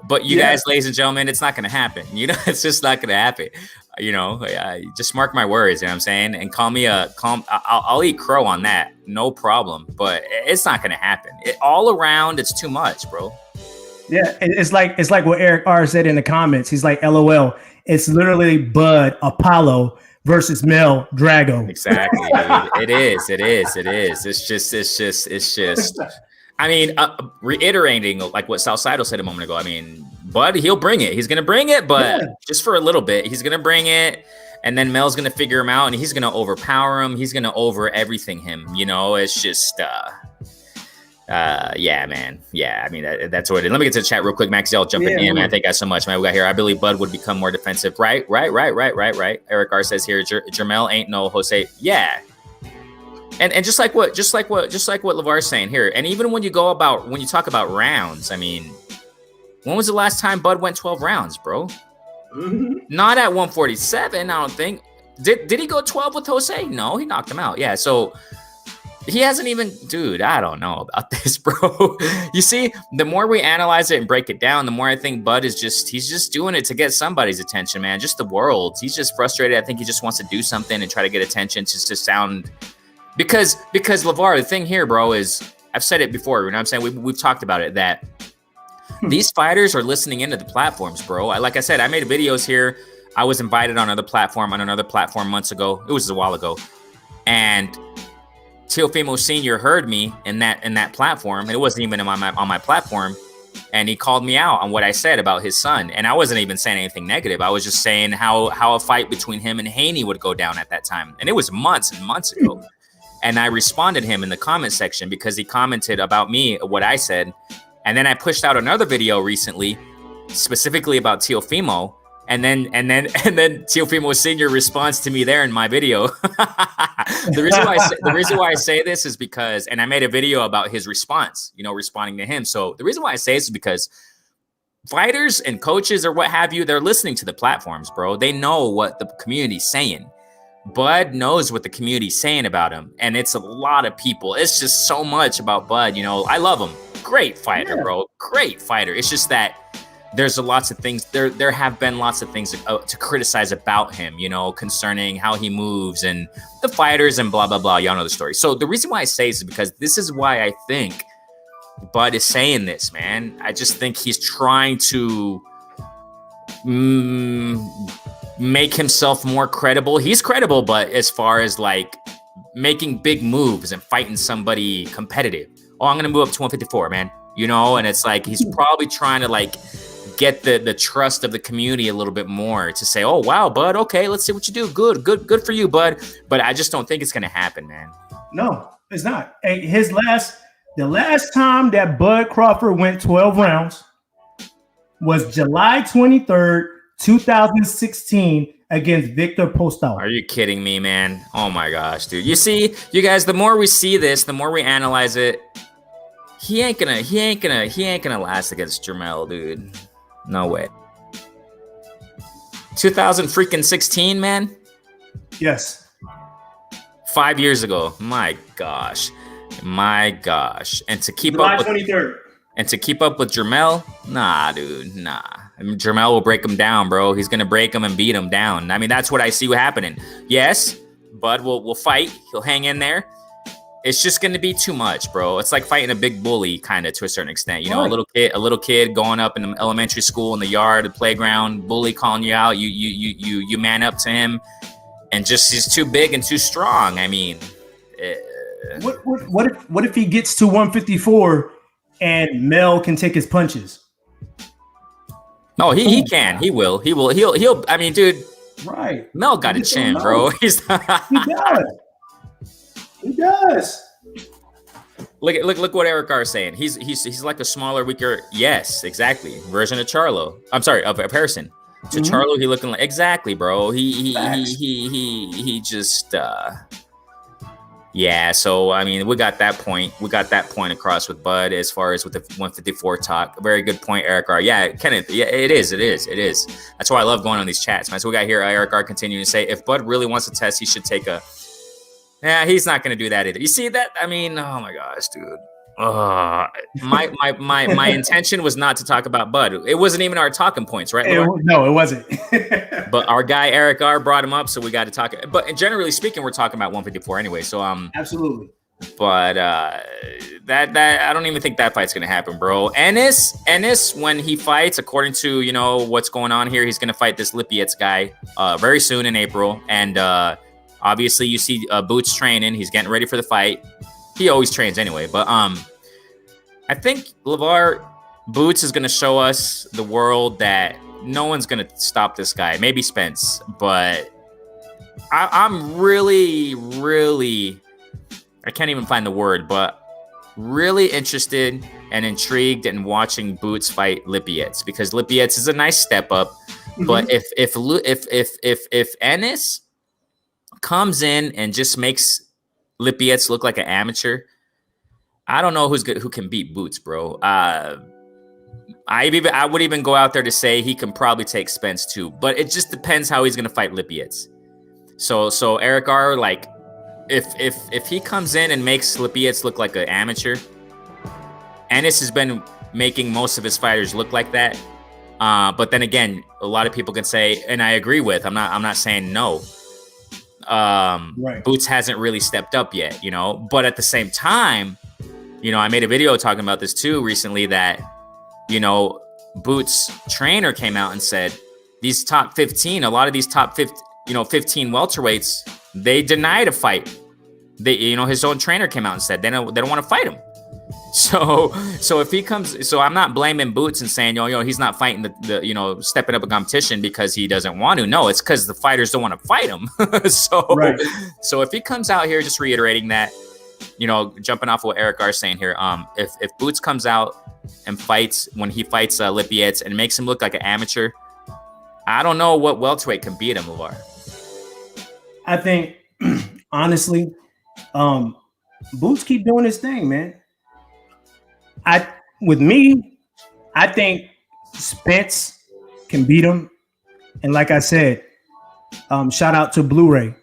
Speaker 1: But you guys, ladies and gentlemen, it's not going to happen. You know, it's just not going to happen. You know, just mark my words. You know what I'm saying? And call me I'll eat crow on that. No problem. But it's not going to happen. All around, it's too much, bro.
Speaker 2: Yeah, it's like what Eric R said in the comments. He's like, LOL. It's literally Bud Apollo versus Mel Drago.
Speaker 1: Exactly. Dude. It is. It's just. I mean, reiterating like what Southside said a moment ago. I mean, Bud, he'll bring it. He's gonna bring it, but just for a little bit. He's gonna bring it, and then Mel's gonna figure him out, and he's gonna overpower him. He's gonna over everything him. You know, it's just. Yeah, man. Yeah, I mean, that's what it is. Let me get to the chat real quick. Max L jumping in, man. Thank you guys so much, man. We got here. I believe Bud would become more defensive. Right. Eric R says here, Jermel ain't no Jose. Yeah. And just like what LeVar's saying here, and even when you talk about rounds, I mean, when was the last time Bud went 12 rounds, bro? Mm-hmm. Not at 147, I don't think. Did he go 12 with Jose? No, he knocked him out. Yeah, so he hasn't even, dude, I don't know about this, bro. You see, the more we analyze it and break it down, the more I think Bud is he's just doing it to get somebody's attention, man. Just the world's. He's just frustrated. I think he just wants to do something and try to get attention just to sound. Because LeVar, the thing here, bro, is I've said it before. You know what I'm saying? We've talked about it, that these fighters are listening into the platforms, bro. Like I said, I made videos here. I was invited on another platform months ago. It was a while ago. And Teofimo Sr. heard me in that platform. It wasn't even on my platform. And he called me out on what I said about his son. And I wasn't even saying anything negative. I was just saying how a fight between him and Haney would go down at that time. And it was months and months ago. And I responded him in the comment section because he commented about me, what I said. And then I pushed out another video recently, specifically about Teofimo. And then Teofimo Sr. responds to me there in my video. The reason why I say this is because, and I made a video about his response, you know, responding to him. So the reason why I say this is because fighters and coaches or what have you, they're listening to the platforms, bro. They know what the community's saying. Bud knows what the community's saying about him, and it's a lot of people. It's just so much about Bud. You know, I love him. Great fighter, bro. Great fighter. It's just that there's lots of things. There have been lots of things to criticize about him, you know, concerning how he moves and the fighters and blah, blah, blah. Y'all know the story. So the reason why I say this is because this is why I think Bud is saying this, man. I just think he's trying to make himself more credible. He's credible, but as far as like making big moves and fighting somebody competitive, I'm gonna move up to 154, man. You know, and it's like he's probably trying to like get the trust of the community a little bit more to say, oh wow, Bud, okay, let's see what you do. Good for you, Bud. But I just don't think it's gonna happen, man.
Speaker 2: No, it's not. Hey, the last time that Bud Crawford went 12 rounds was July 23rd, 2016 against Victor Postol.
Speaker 1: Are you kidding me, man? Oh my gosh, dude. You see, you guys, the more we see this, the more we analyze it, he ain't gonna last against Jermel, dude. No way. 2016, man.
Speaker 2: Yes.
Speaker 1: 5 years ago. My gosh. And to keep
Speaker 2: July
Speaker 1: up with
Speaker 2: 23rd.
Speaker 1: And to keep up with Jermel, nah, dude, nah. I mean, Jermel will break him down, bro. He's gonna break him and beat him down. I mean, that's what I see happening. Yes, Bud will fight. He'll hang in there. It's just gonna be too much, bro. It's like fighting a big bully, kind of to a certain extent. You know, a little kid going up in the elementary school in the yard, the playground, bully calling you out. You man up to him, and just he's too big and too strong. I mean,
Speaker 2: what if he gets to 154? And Mel can take his punches.
Speaker 1: No, he can. He will. He'll. I mean, dude.
Speaker 2: Right.
Speaker 1: Mel got a chin, bro.
Speaker 2: He does. He does.
Speaker 1: Look what Eric R is saying. He's like a smaller, weaker. Yes, exactly. Version of Charlo. I'm sorry, of Harrison. To Charlo, he looking like exactly, bro. He just. Yeah, so I mean, we got that point across with Bud as far as with the 154 talk. Very good point, Eric R. Yeah, Kenneth. Yeah, it is. That's why I love going on these chats, man. So we got here Eric R. continuing to say, if Bud really wants to test, he should take a. Yeah, he's not going to do that either. You see that? I mean, oh my gosh, dude. My intention was not to talk about Bud. It wasn't even our talking points, right?
Speaker 2: No, it wasn't.
Speaker 1: But our guy Eric R brought him up, so we got to talk. But generally speaking, we're talking about 154 anyway. So
Speaker 2: absolutely.
Speaker 1: But that I don't even think that fight's gonna happen, bro. Ennis, when he fights, according to what's going on here, he's gonna fight this Lippietz guy very soon in April, and obviously you see Boots training. He's getting ready for the fight. He always trains anyway, but I think LeVar Boots is gonna show us the world that no one's gonna stop this guy. Maybe Spence, but I'm really, I can't even find the word, but really interested and intrigued in watching Boots fight Lippietz, because Lippietz is a nice step up. But if Ennis comes in and just makes Lippietz look like an amateur, I don't know who can beat Boots, bro. I would even go out there to say he can probably take Spence too, but it just depends how he's gonna fight Lippietz. So Eric R, like, if he comes in and makes Lippietz look like an amateur, Ennis has been making most of his fighters look like that. But then again, a lot of people can say, and I agree with, I'm not saying no.
Speaker 2: Right.
Speaker 1: Boots hasn't really stepped up yet, but at the same time, I made a video talking about this too recently, that, Boots' trainer came out and said these top 15, a lot of these top 15, 15 welterweights, they denied a fight. His own trainer came out and said they don't want to fight him. So if he comes, so I'm not blaming Boots and saying, he's not fighting the stepping up a competition because he doesn't want to. No, it's because the fighters don't want to fight him. So if he comes out here, just reiterating that, jumping off of what Eric R is saying here, if Boots comes out and fights when he fights Lippietz and makes him look like an amateur, I don't know what welterweight can beat him, LeVar.
Speaker 2: I think, honestly, Boots keep doing his thing, man. I think Spence can beat him. And like I said, shout out to Blu-ray.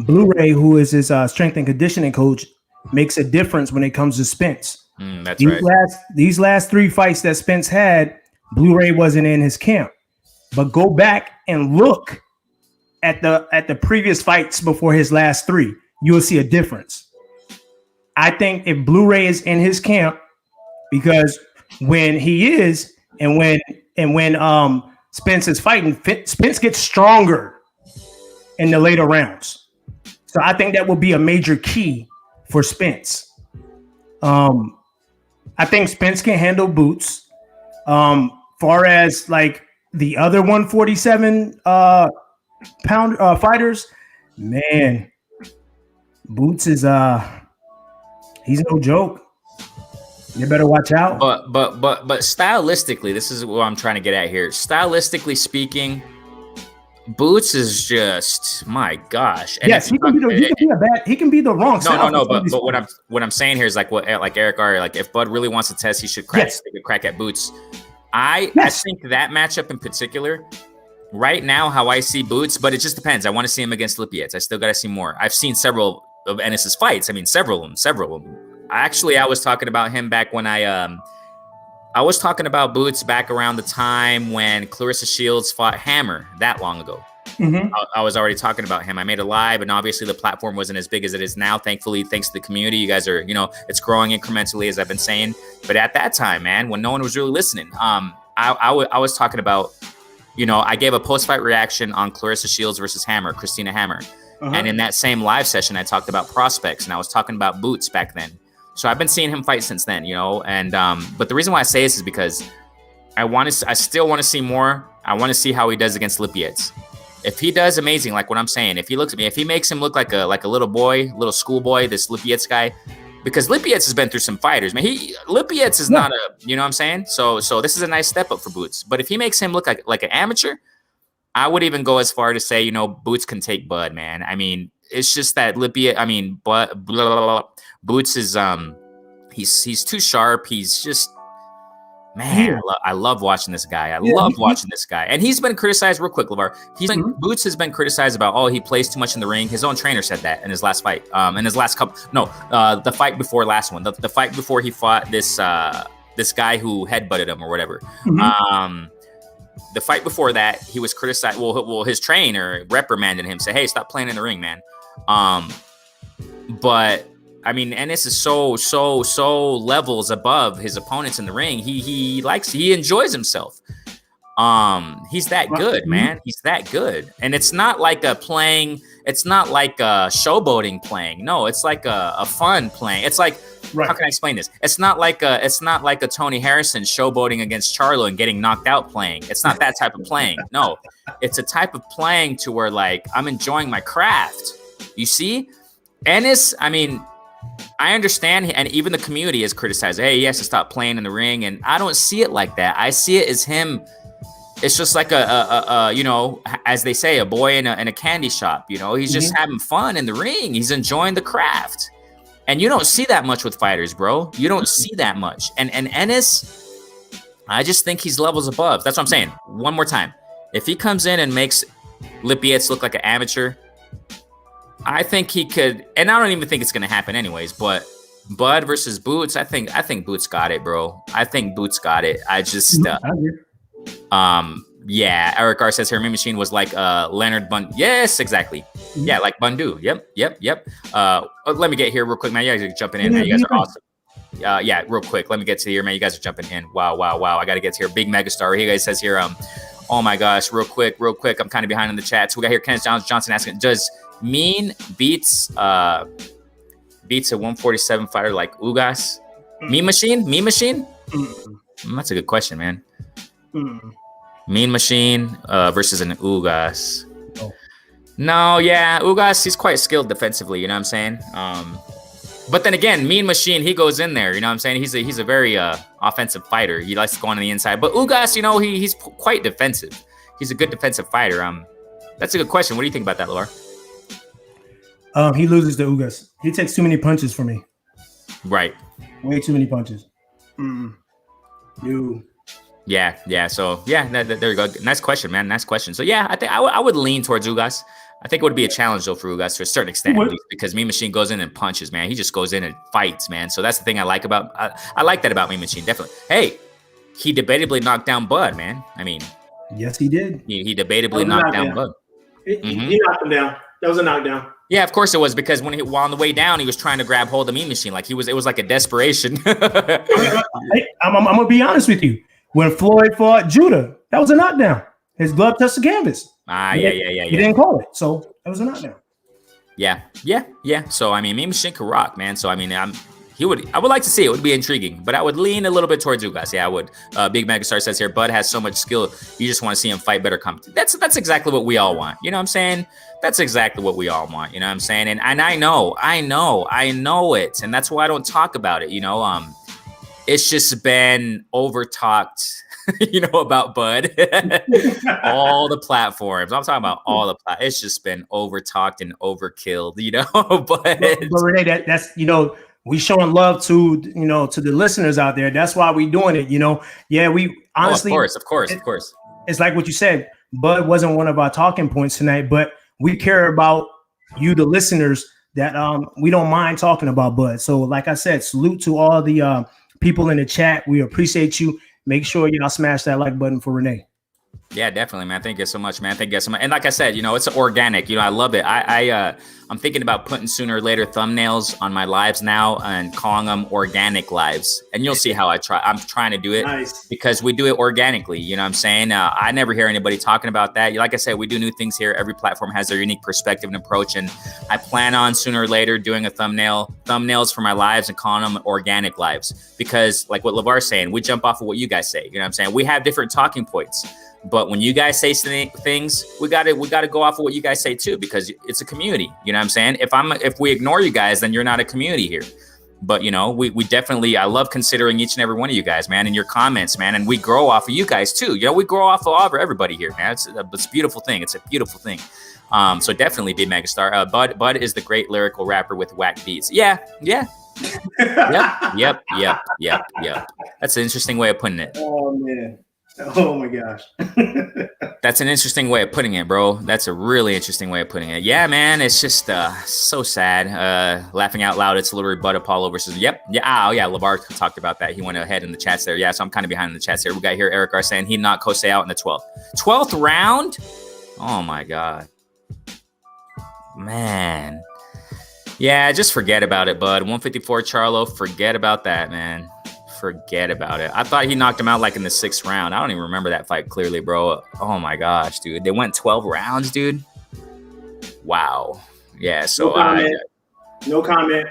Speaker 2: Blu-ray, who is his strength and conditioning coach, makes a difference when it comes to Spence.
Speaker 1: That's right.
Speaker 2: These last 3 fights that Spence had, Blu-ray wasn't in his camp. But go back and look at the previous fights before his last 3. You will see a difference. I think if Blu-ray is in his camp, because when he is and when Spence is fighting, Spence gets stronger in the later rounds. So I think that will be a major key for Spence. I think Spence can handle Boots. Far as like the other 147 pound fighters, man, Boots is he's no joke. You better watch out.
Speaker 1: But stylistically, this is what I'm trying to get at here. Stylistically speaking, Boots is just, my gosh. And
Speaker 2: yes, he can be the wrong.
Speaker 1: No. But what I'm saying here is like Eric R. Like, if Bud really wants to test, he should take a crack at Boots. I think that matchup in particular right now, how I see Boots, but it just depends. I want to see him against Lippietz. I still got to see more. I've seen several of Ennis's fights. I mean, several of them. Actually, I was talking about him back when I was talking about Boots back around the time when Clarissa Shields fought Hammer that long ago. I was already talking about him. I made a live, and obviously the platform wasn't as big as it is now. Thankfully, thanks to the community, you guys are, it's growing incrementally, as I've been saying. But at that time, man, when no one was really listening, I was talking about, I gave a post-fight reaction on Clarissa Shields versus Hammer, Christina Hammer. And in that same live session, I talked about prospects, and I was talking about Boots back then. So I've been seeing him fight since then, and but the reason why I say this is because I still want to see more. I want to see how he does against Lippietz. If he does amazing, like what I'm saying, if he makes him look like a little boy, little schoolboy, this Lippietz guy, because Lippietz has been through some fighters, man. Lippietz is not what I'm saying? So this is a nice step up for Boots. But if he makes him look like an amateur, I would even go as far to say, Boots can take Bud, man. I mean, it's just that Boots is he's too sharp. He's just, man, I love watching this guy. I love watching this guy. And he's been criticized real quick, LeVar. Boots has been criticized about, he plays too much in the ring. His own trainer said that in his last fight. In his last the fight before last one. The fight before he fought this guy who headbutted him or whatever. The fight before that, he was criticized. Well, his trainer reprimanded him, say, "Hey, stop playing in the ring, man." But I mean, Ennis is so levels above his opponents in the ring. He enjoys himself. He's that good, man. He's that good. And it's not like a showboating playing. No, it's like a fun playing. It's like, how can I explain this? It's not like a Tony Harrison showboating against Charlo and getting knocked out playing. It's not that type of playing. No, it's a type of playing to where, like, I'm enjoying my craft. You see? Ennis, I mean, I understand, and even the community has criticized, hey, he has to stop playing in the ring, and I don't see it like that. I see it as him. It's just like as they say, a boy in a candy shop. He's just having fun in the ring. He's enjoying the craft, and you don't see that much with fighters, bro. You don't see that much. And Ennis, I just think he's levels above. That's what I'm saying. One more time, if he comes in and makes Lippietz look like an amateur, I think he could, and I don't even think it's going to happen anyways, but Bud versus Boots, I think Boots got it, bro. I think Boots got it. I just, Eric R says here, Mean Machine was like Leonard Bundu. Yes, exactly. Yeah, like Bundu. Yep. Let me get here real quick, man. You guys are jumping in, man. You guys are awesome. Yeah, real quick. Let me get to here, man. You guys are jumping in. Wow. I got to get to here. Big megastar. He guys says here, oh my gosh, real quick. I'm kind of behind in the chat. So we got here Kenneth Johnson asking, does Mean beats a 147 fighter like Ugas? Mean Machine? That's a good question, man. Mean Machine versus an Ugas. No, yeah, Ugas, he's quite skilled defensively, you know what I'm saying? But then again, Mean Machine, he goes in there, you know what I'm saying? He's a very offensive fighter. He likes to go on the inside. But Ugas, he's quite defensive. He's a good defensive fighter. That's a good question. What do you think about that, Lavar?
Speaker 2: He loses to Ugas. He takes too many punches for me.
Speaker 1: Right.
Speaker 2: Way too many punches. No.
Speaker 1: Yeah. So there you go. Nice question, man. Nice question. So yeah, I think I would lean towards Ugas. I think it would be a challenge though for Ugas to a certain extent, at least, because Mean Machine goes in and punches, man. He just goes in and fights, man. So that's the thing I like about. I like that about Mean Machine, definitely. Hey, he debatably knocked down Bud, man. I mean,
Speaker 2: yes, he did.
Speaker 1: He debatably knocked down Bud.
Speaker 3: He knocked him down. That was a knockdown.
Speaker 1: Yeah, of course it was, because while on the way down, he was trying to grab hold of Mean Machine. Like it was like a desperation.
Speaker 2: I'm gonna be honest with you. When Floyd fought Judah, that was a knockdown. His glove touched the canvas.
Speaker 1: Yeah.
Speaker 2: He didn't call it, so that was a knockdown.
Speaker 1: Yeah. So I mean, Mean Machine could rock, man. So I mean, I would like to see it. It would be intriguing, but I would lean a little bit towards Ugas. Yeah, I would. Big Megastar says here, Bud has so much skill. You just want to see him fight better competition. That's exactly what we all want. You know what I'm saying? That's exactly what we all want. You know what I'm saying? And I know it, and that's why I don't talk about it. It's just been over talked, about Bud. All the platforms. I'm talking about all the platforms. It's just been over talked and overkilled, But
Speaker 2: Renee, that's we showing love to to the listeners out there. That's why we doing it. Yeah, we honestly.
Speaker 1: Of course.
Speaker 2: It's like what you said. Bud wasn't one of our talking points tonight, but we care about you, the listeners, that we don't mind talking about Bud. So like I said, salute to all the people in the chat. We appreciate you. Make sure y'all smash that like button for Renee.
Speaker 1: Yeah, definitely, man. Thank you so much, man. Thank you so much. And like I said, it's organic. I love it. I'm thinking about putting sooner or later thumbnails on my lives now and calling them organic lives. And you'll see how I'm trying to do it because we do it organically. You know what I'm saying? I never hear anybody talking about that. Like I said, we do new things here. Every platform has their unique perspective and approach. And I plan on sooner or later doing thumbnails for my lives and calling them organic lives. Because like what LeVar's saying, we jump off of what you guys say. You know what I'm saying? We have different talking points. But when you guys say things, we gotta go off of what you guys say too, because it's a community. You know what I'm saying? If we ignore you guys, then you're not a community here. But we definitely, I love considering each and every one of you guys, man, and your comments, man, and we grow off of you guys too. We grow off of everybody here, man. It's a beautiful thing. It's a beautiful thing. So definitely be megastar. Bud is the great lyrical rapper with whack beats. Yeah. Yep. That's an interesting way of putting it.
Speaker 3: Oh man. Oh my gosh.
Speaker 1: That's an interesting way of putting it, bro. That's a really interesting way of putting it. Yeah, man. It's just so sad. Laughing out loud. It's literally Bud Apollo versus. Yep. Yeah. Oh, yeah. LeVar talked about that. He went ahead in the chats there. Yeah. So I'm kind of behind in the chats here. We got here Eric R saying he knocked Kosei out in the 12th round. Oh my God. Man. Yeah. Just forget about it, Bud. 154 Charlo. Forget about that, man. Forget about it. I thought he knocked him out like in the 6th round. I don't even remember that fight clearly, bro. Oh my gosh, dude. They went 12 rounds, dude. Wow. Yeah. So
Speaker 3: no comment.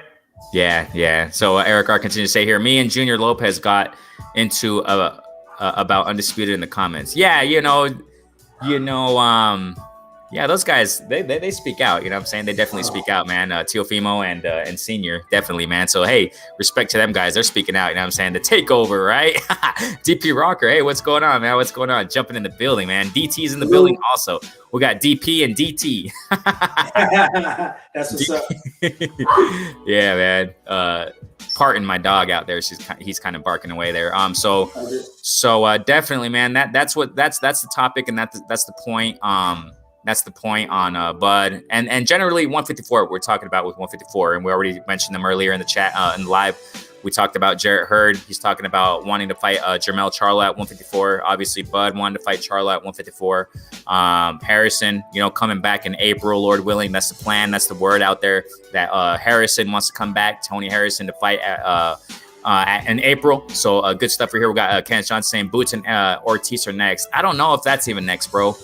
Speaker 1: Yeah. So Eric R continues to say here, me and Junior Lopez got into about Undisputed in the comments. Yeah, yeah, those guys, they speak out. You know what I'm saying? They definitely speak out, man. Teofimo and Senior, definitely, man. So, hey, respect to them guys. They're speaking out, you know what I'm saying? The takeover, right? DP Rocker, hey, what's going on, man? What's going on? Jumping in the building, man. DT's in the building also. We got DP and DT.
Speaker 3: That's what's up.
Speaker 1: Yeah, man. Parton, my dog out there, he's kind of barking away there. So definitely, man. That's the topic, and that's the point. That's the point on Bud and generally 154 we're talking about with 154, and we already mentioned them earlier in the chat in live. We talked about Jarrett Hurd. He's talking about wanting to fight Jermell Charlo at 154. Obviously, Bud wanted to fight Charlo at 154. Harrison, coming back in April, Lord willing. That's the plan. That's the word out there that Harrison wants to come back. Tony Harrison to fight in April. So good stuff for here. We got Kenneth Johnson saying Boots and Ortiz are next. I don't know if that's even next, bro.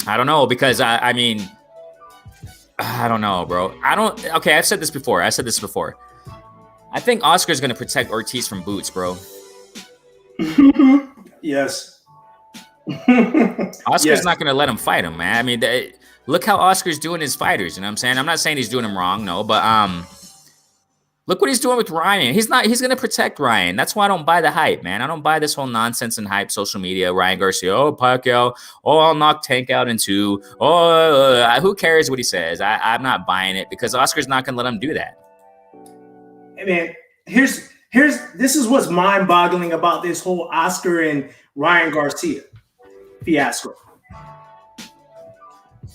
Speaker 1: I don't know, because I mean, I don't know, bro. Okay, I've said this before. I think Oscar's going to protect Ortiz from Boots, bro.
Speaker 3: Yes.
Speaker 1: Oscar's not going to let him fight him, man. I mean, look how Oscar's doing his fighters. You know what I'm saying? I'm not saying he's doing them wrong, no, but look what he's doing with Ryan. He's going to protect Ryan. That's why I don't buy the hype, man. I don't buy this whole nonsense and hype, social media. Ryan Garcia, Pacquiao, I'll knock Tank out in 2. Who cares what he says? I'm not buying it, because Oscar's not going to let him do that.
Speaker 2: Hey, man, this is what's mind-boggling about this whole Oscar and Ryan Garcia fiasco.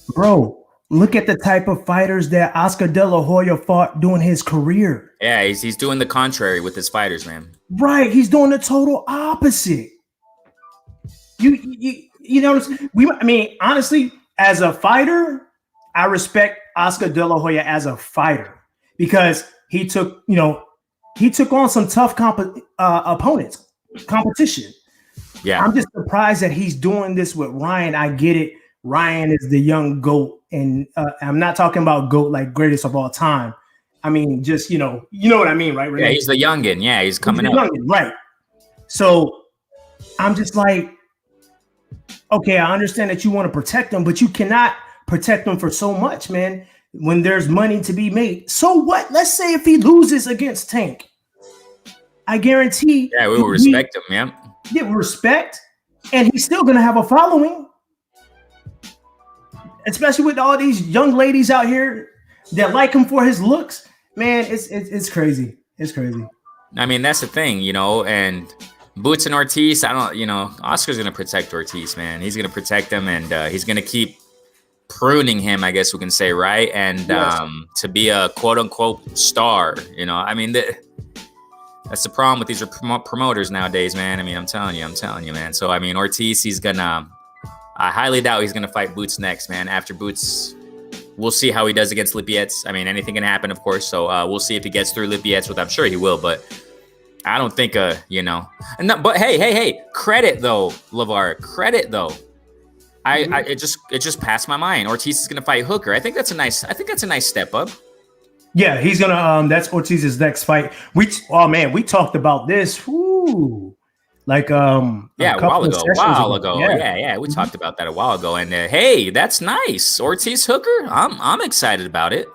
Speaker 2: Bro, look at the type of fighters that Oscar De La Hoya fought during his career.
Speaker 1: Yeah, he's doing the contrary with his fighters, man.
Speaker 2: Right, he's doing the total opposite. You know, I mean, honestly, as a fighter, I respect Oscar De La Hoya as a fighter, because he took on some tough opponents, competition.
Speaker 1: Yeah,
Speaker 2: I'm just surprised that he's doing this with Ryan. I get it. Ryan is the young GOAT, and I'm not talking about GOAT like greatest of all time. I mean, just you know what I mean, right? Renee?
Speaker 1: Yeah, he's the youngin. Yeah, he's coming up.
Speaker 2: Youngin, right? So I'm just like, okay, I understand that you want to protect them, but you cannot protect them for so much, man. When there's money to be made, so what? Let's say if he loses against Tank, I guarantee.
Speaker 1: Yeah, we will respect him, man.
Speaker 2: Yeah, respect, and he's still gonna have a following, especially with all these young ladies out here that like him for his looks. Man, it's crazy. It's crazy.
Speaker 1: I mean, that's the thing, and Boots and Ortiz, I don't, Oscar's going to protect Ortiz, man. He's going to protect him, and he's going to keep pruning him, I guess we can say, right? And
Speaker 3: Yes.
Speaker 1: to be a quote-unquote star, I mean, that's the problem with these promoters nowadays, man. I mean, I'm telling you, man. So, I mean, Ortiz, I highly doubt he's going to fight Boots next, man. After Boots, we'll see how he does against Lipetz. I mean, anything can happen, of course. So we'll see if he gets through Lipetz, which I'm sure he will, but I don't think, but hey, credit though, LeVar, credit though. It just passed my mind. Ortiz is gonna fight Hooker. I think that's a nice step up.
Speaker 2: Yeah, he's gonna. That's Ortiz's next fight. We talked about this. Woo, like
Speaker 1: a while ago.
Speaker 2: Yeah.
Speaker 1: We talked about that a while ago. And hey, that's nice. Ortiz Hooker. I'm excited about it.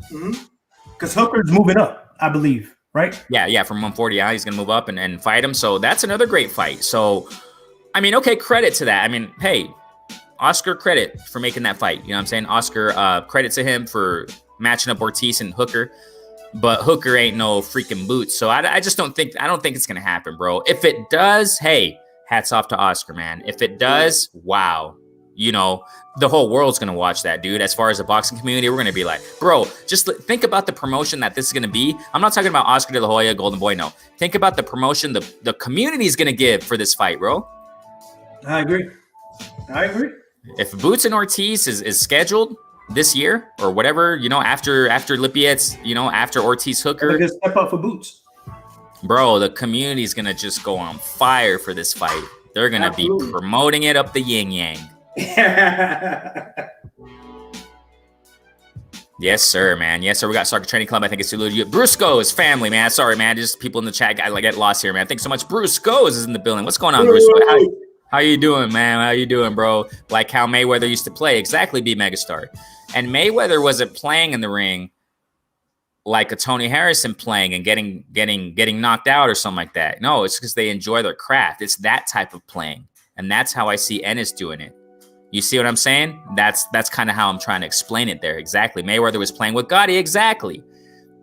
Speaker 2: Because Hooker's moving up, I believe. Right?
Speaker 1: Yeah, from 140 he's going to move up and fight him. So that's another great fight. So, I mean, okay, credit to that. I mean, hey, Oscar, credit for making that fight. You know what I'm saying? Oscar, credit to him for matching up Ortiz and Hooker. But Hooker ain't no freaking Boots. So I don't think it's going to happen, bro. If it does, hey, hats off to Oscar, man. If it does, wow. The whole world's going to watch that, dude. As far as the boxing community, we're going to be like, bro, just think about the promotion that this is going to be. I'm not talking about Oscar de la Hoya, Golden Boy, no. Think about the promotion the community is going to give for this fight, bro.
Speaker 3: I agree.
Speaker 1: If Boots and Ortiz is scheduled this year or whatever, after Lipetz, after Ortiz Hooker.
Speaker 3: Just step up for Boots.
Speaker 1: Bro, the community is going to just go on fire for this fight. They're going to be promoting it up the yin-yang. Yes, sir, man. Yes, sir. We got Soccer Training Club. I think it's saluted you. Brusco's family, man. Sorry, man. Just people in the chat. I get lost here, man. Thanks so much. Brusco's is in the building. What's going on, Brusco? How you doing, man? How you doing, bro? Like how Mayweather used to play. Exactly, be megastar. And Mayweather wasn't playing in the ring like a Tony Harrison playing and getting knocked out or something like that. No, it's because they enjoy their craft. It's that type of playing, and that's how I see Ennis doing it. You see what I'm saying? That's kind of how I'm trying to explain it there. Exactly. Mayweather was playing with Gotti. Exactly.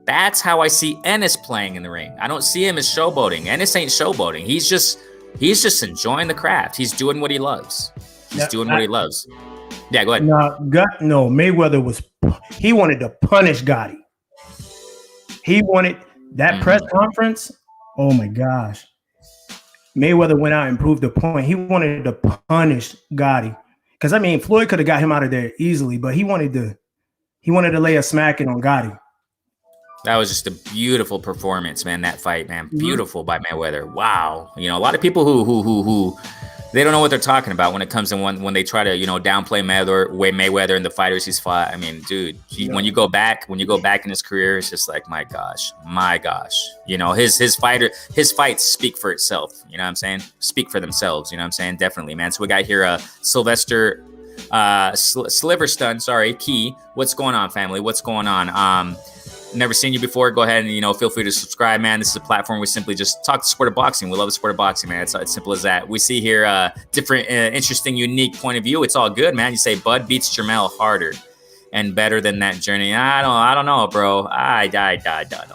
Speaker 1: That's how I see Ennis playing in the ring. I don't see him as showboating. Ennis ain't showboating. He's just enjoying the craft. He's doing what he loves. He's doing what he loves. Yeah, go ahead.
Speaker 2: No, Mayweather he wanted to punish Gotti. He wanted that press conference. Oh my gosh. Mayweather went out and proved the point. He wanted to punish Gotti. Because I mean, Floyd could have got him out of there easily, but he wanted to lay a smacking on Gotti.
Speaker 1: That was just a beautiful performance, man. That fight, man, beautiful by Mayweather. Wow, a lot of people who they don't know what they're talking about when it comes to when they try to downplay Mayweather and the fighters he's fought. I mean, dude, when you go back in his career, it's just like my gosh, his fights speak for itself. You know what I'm saying? Speak for themselves. You know what I'm saying? Definitely, man. So we got here Sylvester Sliverstone. Sorry, Key. what's going on, family? What's going on? Never seen you before, go ahead and, feel free to subscribe, man. This is a platform we simply just talk the sport of boxing. We love the sport of boxing, man. It's simple as that. We see here different, interesting, unique point of view. It's all good, man. You say Bud beats Jermell harder and better than that journey. I don't know, bro. I don't.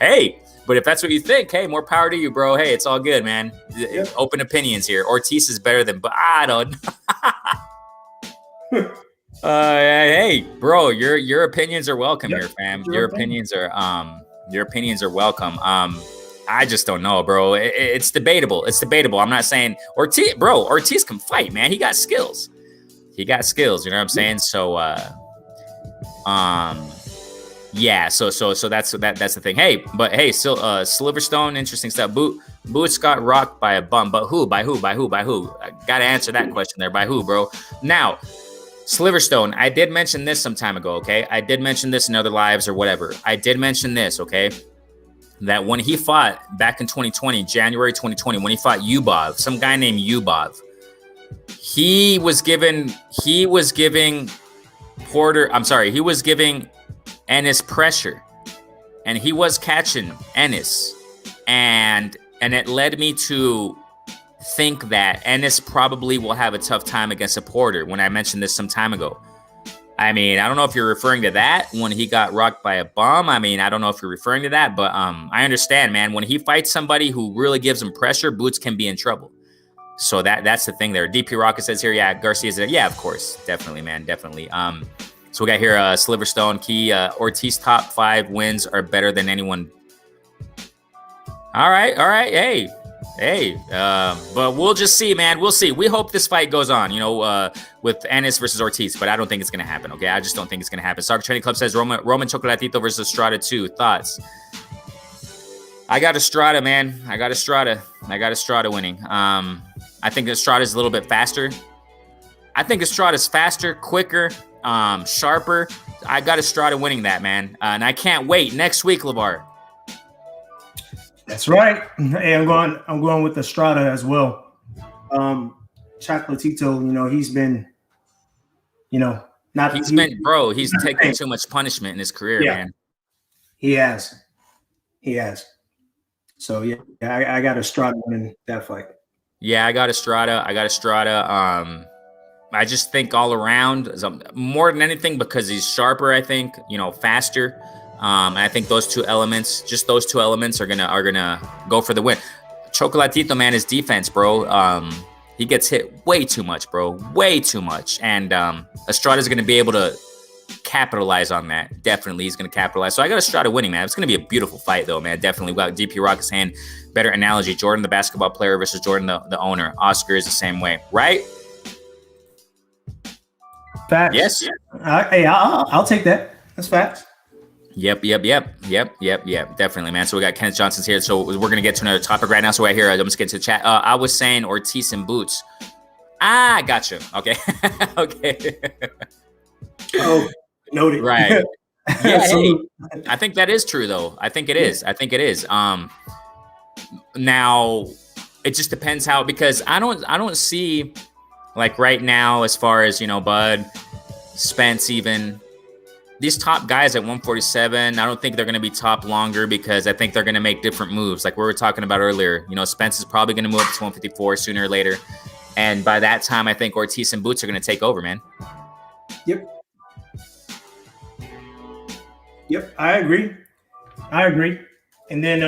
Speaker 1: Hey, but if that's what you think, hey, more power to you, bro. Hey, it's all good, man. Yep. Open opinions here. Ortiz is better than, but I don't. Hey, bro, your opinions are welcome here, fam. Your opinions are welcome. I just don't know, bro. It's debatable. I'm not saying Ortiz can fight, man. He got skills. You know what I'm saying? So, yeah. So that's the thing. Hey, but hey, still, Silverstone, interesting stuff. Boots got rocked by a bum, but who? By who? I gotta answer that question there. By who, bro? Now, Silverstone, I did mention this some time ago, okay? I did mention this in other lives or whatever. I did mention this, okay? That when he fought back in 2020, January 2020, when he fought Yubov, some guy named Yubov, he was giving Ennis pressure, and he was catching Ennis, and it led me to think that Ennis probably will have a tough time against a Porter. When I mentioned this some time ago, I mean, I don't know if you're referring to that when he got rocked by a bum. I mean, I don't know if you're referring to that, but I understand, man. When he fights somebody who really gives him pressure, Boots can be in trouble. So that's the thing there. DP Rocket says here, yeah, Garcia's there. Yeah, of course. Definitely, man. Definitely. So we got here Sliverstone Key. Ortiz top 5 wins are better than anyone. All right. Hey. But we'll just see, man. We'll see. We hope this fight goes on, with Ennis versus Ortiz, but I don't think it's going to happen, okay? I just don't think it's going to happen. Soccer Training Club says Roman Chocolatito versus Estrada 2. Thoughts? I got Estrada, man. I got Estrada winning. I think Estrada's a little bit faster. I think Estrada's faster, quicker, sharper. I got Estrada winning that, man. And I can't wait next week, LeVar.
Speaker 2: That's right. Hey, I'm going with Estrada as well. Chocolatito, he's been,
Speaker 1: he's taken too much punishment in his career, man. He has.
Speaker 2: So yeah, I got Estrada winning that fight.
Speaker 1: Yeah, I got Estrada. I just think all around, more than anything, because he's sharper, I think, faster. And I think those two elements are gonna go for the win. Chocolatito, man, his defense, bro. He gets hit way too much, bro. Way too much. And Estrada's gonna be able to capitalize on that. Definitely, he's gonna capitalize. So I got Estrada winning, man. It's gonna be a beautiful fight, though, man. Definitely. We got DP Rocket's hand. Better analogy: Jordan, the basketball player, versus Jordan, the owner. Oscar is the same way, right?
Speaker 2: Facts.
Speaker 1: Yes.
Speaker 2: Hey, I'll take that. That's facts.
Speaker 1: Yep. Definitely, man. So we got Kenneth Johnson's here. So we're going to get to another topic right now. So right here, I'm just getting to the chat. I was saying Ortiz and Boots. Gotcha. Okay. Okay.
Speaker 2: Oh, noted.
Speaker 1: Right. Yeah, hey, I think that is true, though. I think it is. Now, it just depends how, because I don't see, like, right now, as far as, Bud, Spence, even these top guys at 147, I don't think they're going to be top longer, because I think they're going to make different moves. Like we were talking about earlier, Spence is probably going to move up to 154 sooner or later. And by that time, I think Ortiz and Boots are going to take over, man.
Speaker 2: Yep, I agree. And then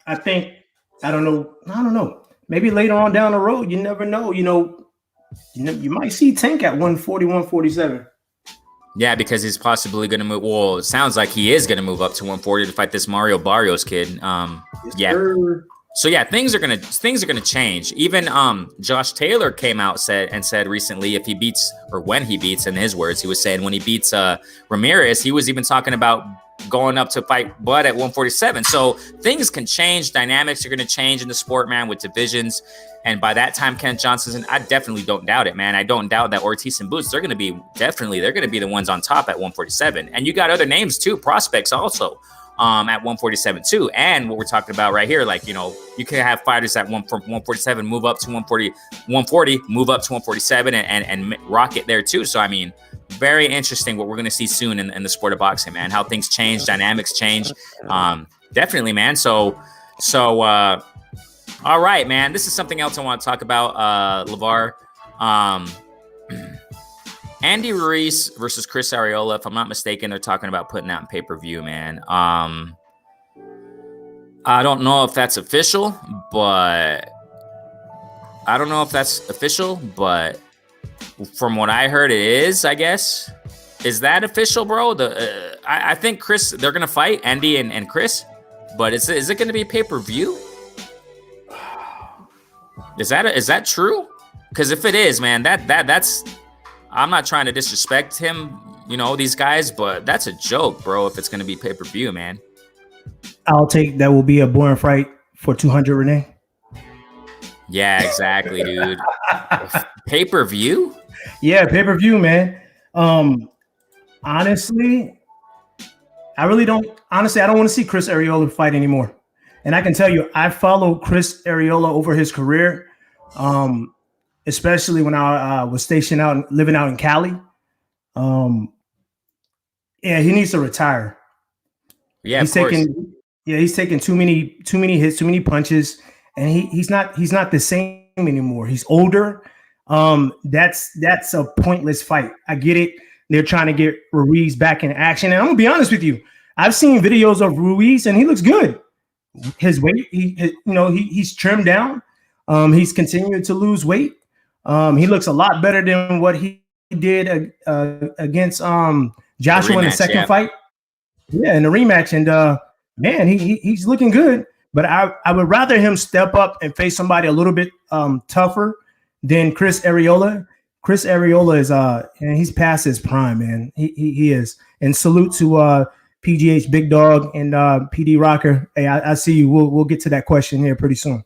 Speaker 2: I think, I don't know. Maybe later on down the road, you never know. You might see Tank at 140, 147.
Speaker 1: Yeah, because he's possibly going to move. Well, it sounds like he is going to move up to 140 to fight this Mario Barrios kid.
Speaker 2: Yes,
Speaker 1: yeah.
Speaker 2: Sir.
Speaker 1: So yeah, things are gonna change. Even Josh Taylor came out said recently, if he beats, or when he beats, in his words, he was saying when he beats Ramirez, he was even talking about going up to fight Bud at 147. So things can change. Dynamics are gonna change in the sport, man, with divisions. And by that time, Kent Johnson, I definitely don't doubt it, man. I don't doubt that Ortiz and Boots, they're gonna be the ones on top at 147. And you got other names too, prospects also. At 147 too, and what we're talking about right here, like, you can have fighters at from 147 move up to 140, move up to 147 and rock it there too. So I mean, very interesting what we're going to see soon in the sport of boxing, man. How things change, dynamics change, definitely, man. So all right, man. This is something else I want to talk about, LeVar. Andy Ruiz versus Chris Arreola, if I'm not mistaken, they're talking about putting out in pay-per-view, man. I don't know if that's official, but from what I heard, it is, I guess. Is that official, bro? I think Chris, they're going to fight Andy and Chris, but is it going to be pay-per-view? Is that true? Because if it is, man, that's... I'm not trying to disrespect him, these guys, but that's a joke, bro, if it's going to be pay-per-view, man.
Speaker 2: I'll take that will be a boring fight for 200, Renee.
Speaker 1: Yeah, exactly, dude. Pay-per-view?
Speaker 2: Yeah, pay-per-view, man. Honestly, I don't want to see Chris Arreola fight anymore. And I can tell you, I followed Chris Arreola over his career. Especially when I was living out in Cali. Yeah, he needs to retire.
Speaker 1: Yeah,
Speaker 2: he's taking too many hits, too many punches, and he's not the same anymore. He's older. That's a pointless fight. I get it. they're trying to get Ruiz back in action. And I'm gonna be honest with you, I've seen videos of Ruiz, and he looks good. His weight, he's trimmed down. He's continuing to lose weight. He looks a lot better than what he did against Joshua in the second fight. Yeah, in the rematch. And man, he's looking good. But I would rather him step up and face somebody a little bit tougher than Chris Arreola. Chris Arreola is and he's past his prime, man. He is. And salute to PGH Big Dog and PD Rocker. Hey, I see you. We'll get to that question here pretty soon.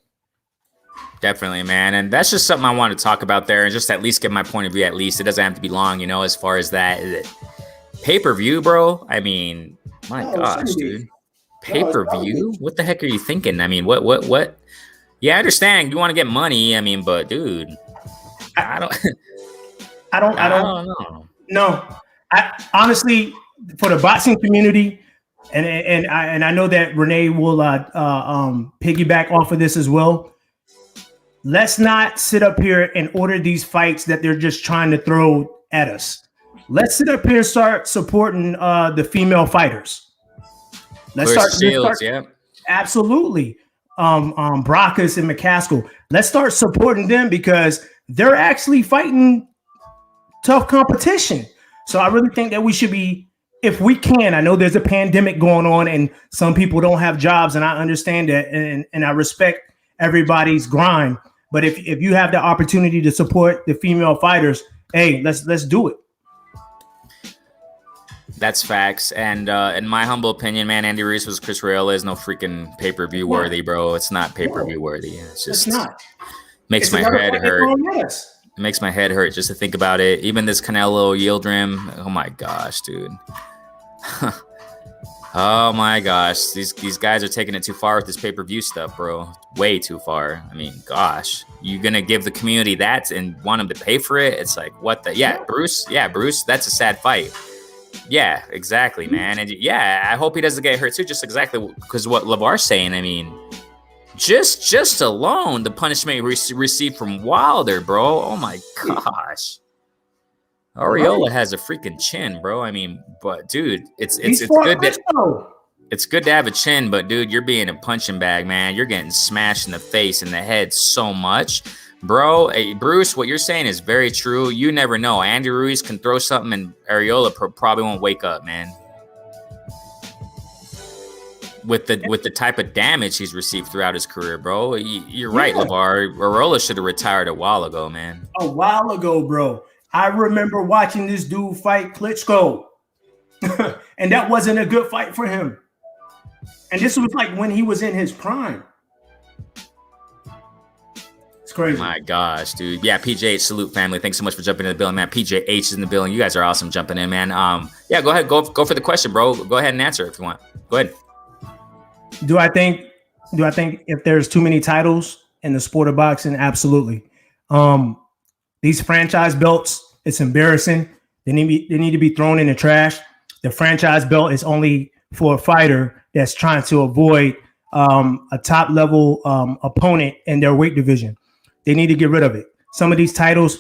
Speaker 1: Definitely, man. And that's just something I want to talk about there and just at least get my point of view. At least it doesn't have to be long, as far as that pay-per-view, bro. I mean, my gosh, dude. Pay-per-view? What the heck are you thinking? I mean, what? Yeah, I understand you want to get money. I mean, but dude, I don't know.
Speaker 2: No, I honestly, for the boxing community, and I know that Renee will piggyback off of this as well. Let's not sit up here and order these fights that they're just trying to throw at us. Let's sit up here and start supporting the female fighters. Let's start. Yeah, absolutely. Brackus and McCaskill. Let's start supporting them because they're actually fighting tough competition. So I really think that we should be, if we can. I know there's a pandemic going on and some people don't have jobs, and I understand that, and I respect everybody's grind. But if you have the opportunity to support the female fighters, hey, let's do it.
Speaker 1: That's facts. And in my humble opinion, man, Andy Ruiz versus Chris Arreola is no freaking pay-per-view worthy, bro. It's not pay-per-view worthy. It's just makes my head hurt. It makes my head hurt just to think about it. Even this Canelo Yildirim, oh my gosh, dude. Oh my gosh, these guys are taking it too far with this pay-per-view stuff, bro. Way too far. I mean, gosh, you're gonna give the community that and want them to pay for it? It's like, what the? Yeah, Bruce, that's a sad fight. Yeah, exactly, man. And yeah, I hope he doesn't get hurt too. Just exactly because what LeVar's saying. I mean, just alone the punishment he received from Wilder, bro. Oh my gosh. Arreola has a freaking chin, bro. I mean, but dude, it's good that it's good to have a chin, but dude, you're being a punching bag, man. You're getting smashed in the face and the head so much, bro. Hey, Bruce, what you're saying is very true. You never know. Andy Ruiz can throw something, and Arreola probably won't wake up, man. With the type of damage he's received throughout his career, bro. You're right, LeVar. Arreola should have retired a while ago, man.
Speaker 2: A while ago, bro. I remember watching this dude fight Klitschko, and that wasn't a good fight for him. And this was like when he was in his prime. It's crazy.
Speaker 1: My gosh, dude. Yeah, PJH, salute family. Thanks so much for jumping in the building, man. PJH is in the building. You guys are awesome jumping in, man. Yeah, go ahead. Go for the question, bro. Go ahead and answer if you want. Go ahead.
Speaker 2: Do I think if there's too many titles in the sport of boxing? Absolutely. These franchise belts, it's embarrassing. They need to be thrown in the trash. The franchise belt is only for a fighter that's trying to avoid a top level opponent in their weight division. They need to get rid of it. Some of these titles,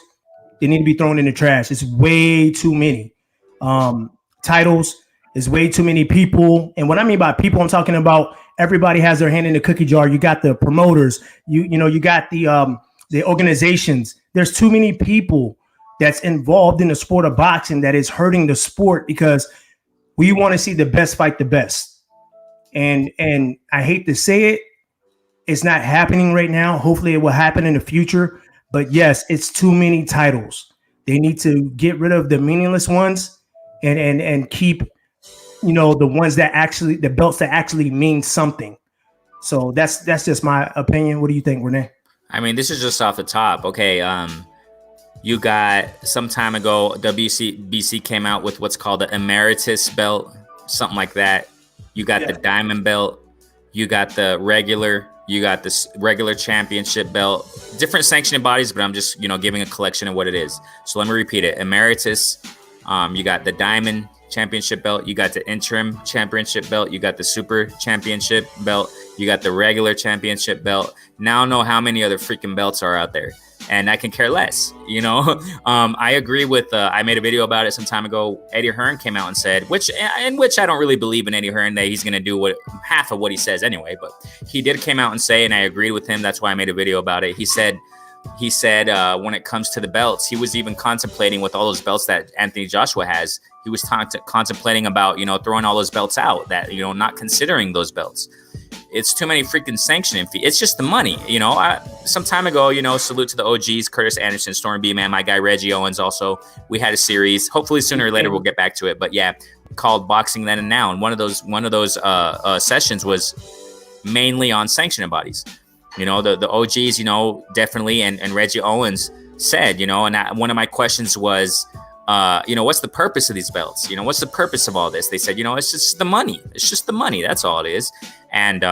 Speaker 2: they need to be thrown in the trash. It's way too many titles. There's way too many people. And what I mean by people, I'm talking about everybody has their hand in the cookie jar. You got the promoters, you got the organizations. There's too many people that's involved in the sport of boxing that is hurting the sport because we want to see the best fight the best. And I hate to say it, it's not happening right now. Hopefully it will happen in the future. But yes, it's too many titles. They need to get rid of the meaningless ones and keep, the ones that actually, the belts that actually mean something. So that's just my opinion. What do you think, Renee?
Speaker 1: I mean, this is just off the top. Okay. You got some time ago, WBC came out with what's called the emeritus belt, something like that. You got the diamond belt. You got the regular. You got this regular championship belt. Different sanctioning bodies, but I'm just giving a collection of what it is. So let me repeat it. Emeritus. You got the diamond championship belt. You got the interim championship belt. You got the super championship belt. You got the regular championship belt. Now I know how many other freaking belts are out there. and I can care less. I agree with. I made a video about it some time ago. Eddie Hearn came out and said, which I don't really believe in Eddie Hearn that he's going to do half of what he says anyway. But he came out and say, and I agreed with him. That's why I made a video about it. He said when it comes to the belts, he was even contemplating with all those belts that Anthony Joshua has. He was contemplating about throwing all those belts out. That not considering those belts. It's too many freaking sanctioning fees. It's just the money, some time ago, salute to the OGs, Curtis Anderson, Storm B, man, my guy, Reggie Owens. Also, we had a series, hopefully sooner or later, we'll get back to it. But yeah, called Boxing Then and Now. And one of those sessions was mainly on sanctioning bodies. The OGs, definitely. And Reggie Owens said, and one of my questions was, what's the purpose of these belts? What's the purpose of all this? They said, it's just the money. It's just the money. That's all it is. And,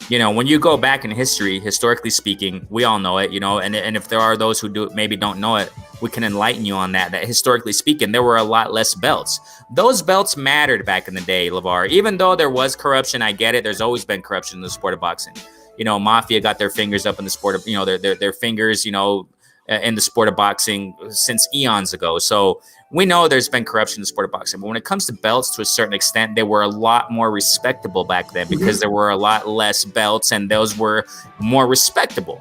Speaker 1: when you go back in history, historically speaking, we all know it, and if there are those who maybe don't know it, we can enlighten you on that historically speaking, there were a lot less belts. Those belts mattered back in the day, LeVar. Even though there was corruption, I get it. There's always been corruption in the sport of boxing. Mafia got their fingers up in the sport of, their fingers, in the sport of boxing since eons ago. So we know there's been corruption in the sport of boxing. But when it comes to belts, to a certain extent, they were a lot more respectable back then because there were a lot less belts and those were more respectable.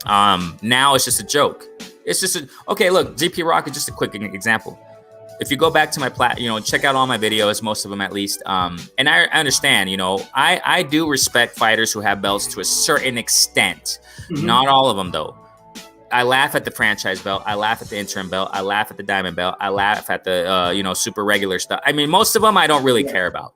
Speaker 1: Now it's just a joke. It's just okay, look, GP Rock is just a quick example. If you go back to my check out all my videos, most of them at least. And I understand, I do respect fighters who have belts to a certain extent. Not all of them, though. I laugh at the franchise belt. I laugh at the interim belt. I laugh at the diamond belt. I laugh at the, super regular stuff. I mean, most of them I don't really care about.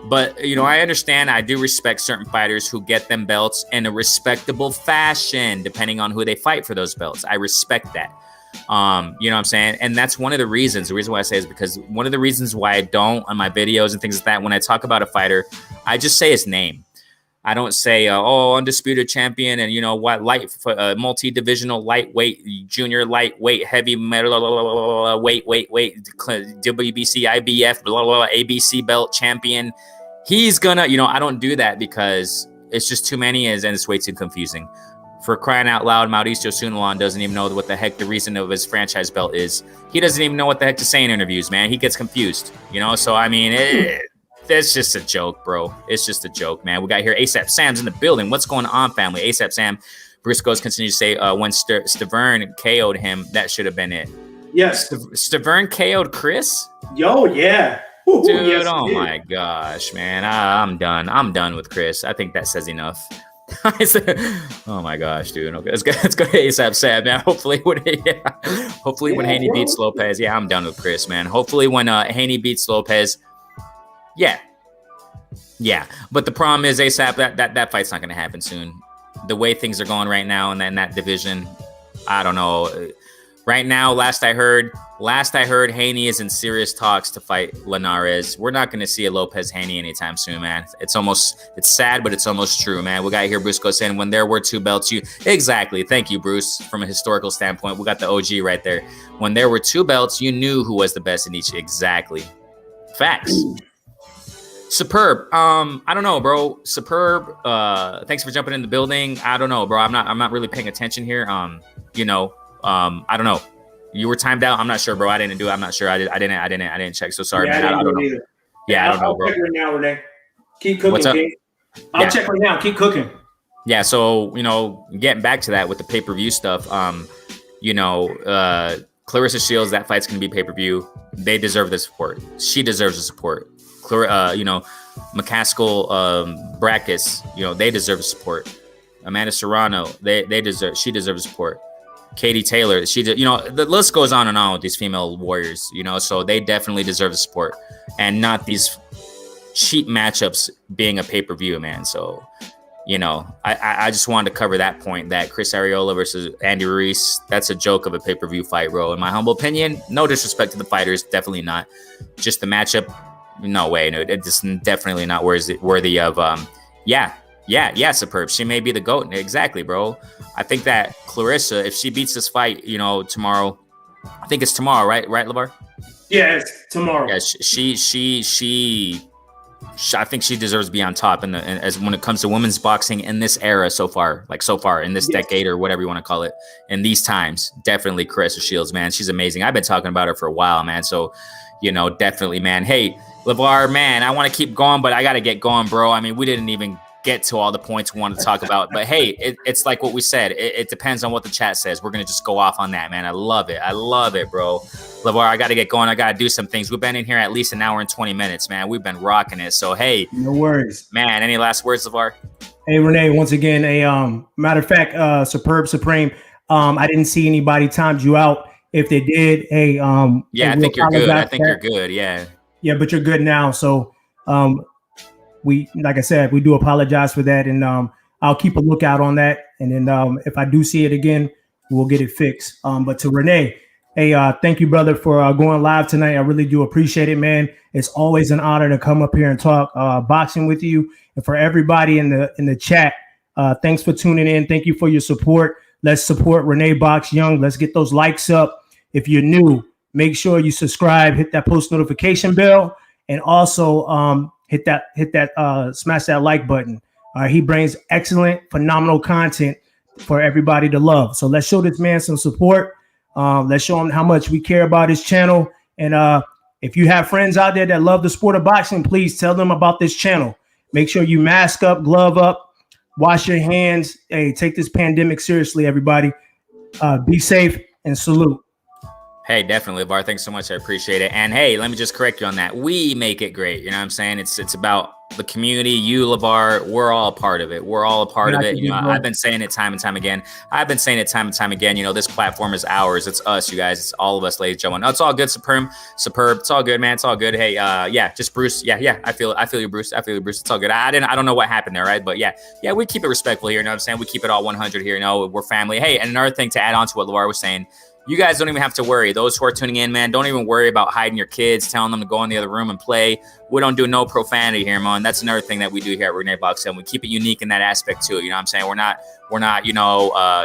Speaker 1: But, I understand. I do respect certain fighters who get them belts in a respectable fashion, depending on who they fight for those belts. I respect that. You know what I'm saying? And that's one of the reasons why I say is because one of the reasons why I don't on my videos and things like that, when I talk about a fighter, I just say his name. I don't say, undisputed champion and, multi-divisional lightweight, junior lightweight, heavy metal, weight, WBC, IBF, ABC belt champion. He's gonna, I don't do that because it's just too many and it's way too confusing. For crying out loud, Mauricio Sunalan doesn't even know what the heck the reason of his franchise belt is. He doesn't even know what the heck to say in interviews, man. He gets confused, So, I mean, it's just a joke, bro. It's just a joke, man. We got here ASAP Sam's in the building. What's going on, family? ASAP Sam. Briscoes continues to say when Stavern KO'd him, that should have been it.
Speaker 3: Yes.
Speaker 1: Stavern KO'd Chris?
Speaker 3: Yo, yeah.
Speaker 1: Dude, yes, oh my gosh, man. I'm done. I'm done with Chris. I think that says enough. Oh my gosh, dude. Okay, let's go to ASAP Sam, man. Hopefully when Haney beats Lopez. Yeah, I'm done with Chris, man. Hopefully when Haney beats Lopez. Yeah. But the problem is ASAP, that fight's not gonna happen soon. The way things are going right now in that division, I don't know. Right now, last I heard, Haney is in serious talks to fight Linares. We're not going to see a Lopez Haney anytime soon, man. It's sad, but it's almost true, man. We got here, Bruce goes saying, when there were two belts, exactly. Thank you, Bruce. From a historical standpoint, we got the OG right there. When there were two belts, you knew who was the best in each. Exactly. Facts. Superb. I don't know, bro. Superb. Thanks for jumping in the building. I don't know, bro. I'm not really paying attention here. I don't know. You were timed out. I'm not sure, bro. I didn't do it. I'm not sure. I didn't check. So sorry, man. I don't know.
Speaker 3: Either.
Speaker 1: Yeah, I don't know, bro.
Speaker 3: I'll check right now, Renee. Keep cooking,
Speaker 1: What's up?
Speaker 3: King. I'll check right now. Keep cooking.
Speaker 1: Yeah. So, getting back to that with the pay-per-view stuff, Clarissa Shields, that fight's going to be pay-per-view. They deserve the support. She deserves the support. McCaskill, Brackus, they deserve the support. Amanda Serrano, she deserves support. Katie Taylor, the list goes on and on with these female warriors, so they definitely deserve the support and not these cheap matchups being a pay-per-view, man. So, I just wanted to cover that point that Chris Arreola versus Andy Ruiz, that's a joke of a pay-per-view fight, bro. In my humble opinion, no disrespect to the fighters, definitely not. Just the matchup, no way. No, it's definitely not worthy of, Superb. She may be the GOAT. Exactly, bro. I think that Clarissa, if she beats this fight, tomorrow, I think it's tomorrow, right? Right, LeVar?
Speaker 3: Yeah, it's tomorrow.
Speaker 1: Yeah, she I think she deserves to be on top as when it comes to women's boxing in this era so far in this decade or whatever you want to call it in these times. Definitely Claressa Shields, man. She's amazing. I've been talking about her for a while, man. So, definitely, man. Hey, LeVar, man, I want to keep going, but I got to get going, bro. I mean, we didn't even get to all the points we want to talk about, but hey, it's like what we said. It depends on what the chat says. We're going to just go off on that, man. I love it, bro. LeVar, I got to get going. I got to do some things. We've been in here at least an hour and 20 minutes, man. We've been rocking it. So, hey.
Speaker 2: No worries.
Speaker 1: Man, any last words, LeVar?
Speaker 2: Hey, Renee, once again, matter of fact, Superb Supreme, I didn't see anybody timed you out. If they did, hey.
Speaker 1: Yeah, I think you're good. I think you're good, yeah.
Speaker 2: Yeah, but you're good now. So, we, like I said, we do apologize for that. And I'll keep a lookout on that. And then if I do see it again, we'll get it fixed. But to Renee, hey, thank you, brother, for going live tonight. I really do appreciate it, man. It's always an honor to come up here and talk boxing with you. And for everybody in the chat, thanks for tuning in. Thank you for your support. Let's support Renee Box Young. Let's get those likes up. If you're new, make sure you subscribe, hit that post notification bell, and also hit that smash that like button. He brings excellent, phenomenal content for everybody to love. So let's show this man some support. Let's show him how much we care about his channel. And if you have friends out there that love the sport of boxing, please tell them about this channel. Make sure you mask up, glove up, wash your hands. Hey, take this pandemic seriously, everybody. Be safe and salute.
Speaker 1: Hey, definitely, LeVar. Thanks so much. I appreciate it. And hey, let me just correct you on that. We make it great. You know what I'm saying? It's about the community. You, LeVar, we're all a part of it. We're all a part of it. I've been saying it time and time again. This platform is ours. It's us, you guys. It's all of us, ladies and gentlemen. No, it's all good, Superb. It's all good, man. It's all good. Hey, just Bruce. Yeah. I feel you, Bruce. It's all good. I don't know what happened there, right? But yeah, we keep it respectful here. You know what I'm saying? We keep it all 100 here. We're family. Hey, and another thing to add on to what LeVar was saying, you guys don't even have to worry. Those who are tuning in, man, don't even worry about hiding your kids, telling them to go in the other room and play. We don't do no profanity here, man. That's another thing that we do here at Renee Boxing. We keep it unique in that aspect too. You know what I'm saying? We're not,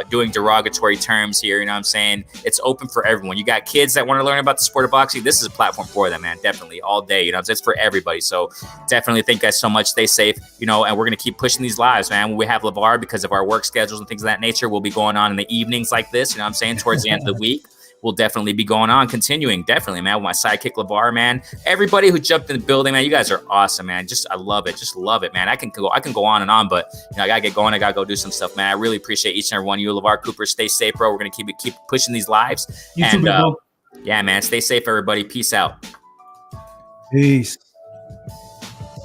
Speaker 1: doing derogatory terms here. You know what I'm saying? It's open for everyone. You got kids that want to learn about the sport of boxing. This is a platform for them, man. Definitely all day. You know, it's for everybody. So definitely thank you guys so much. Stay safe, and we're going to keep pushing these lives, man. When we have LeVar, because of our work schedules and things of that nature, we'll be going on in the evenings like this. You know what I'm saying? Towards the end of the week. Will definitely be going on, continuing, definitely, man. With my sidekick LeVar, man. Everybody who jumped in the building, man, you guys are awesome, man. I love it, man. I can go on and on, but I gotta get going. I gotta go do some stuff, man. I really appreciate each and every one of you, LeVar Cooper. Stay safe, bro. We're gonna keep pushing these lives.
Speaker 2: You too, bro.
Speaker 1: Yeah, man. Stay safe, everybody. Peace out.
Speaker 2: Peace.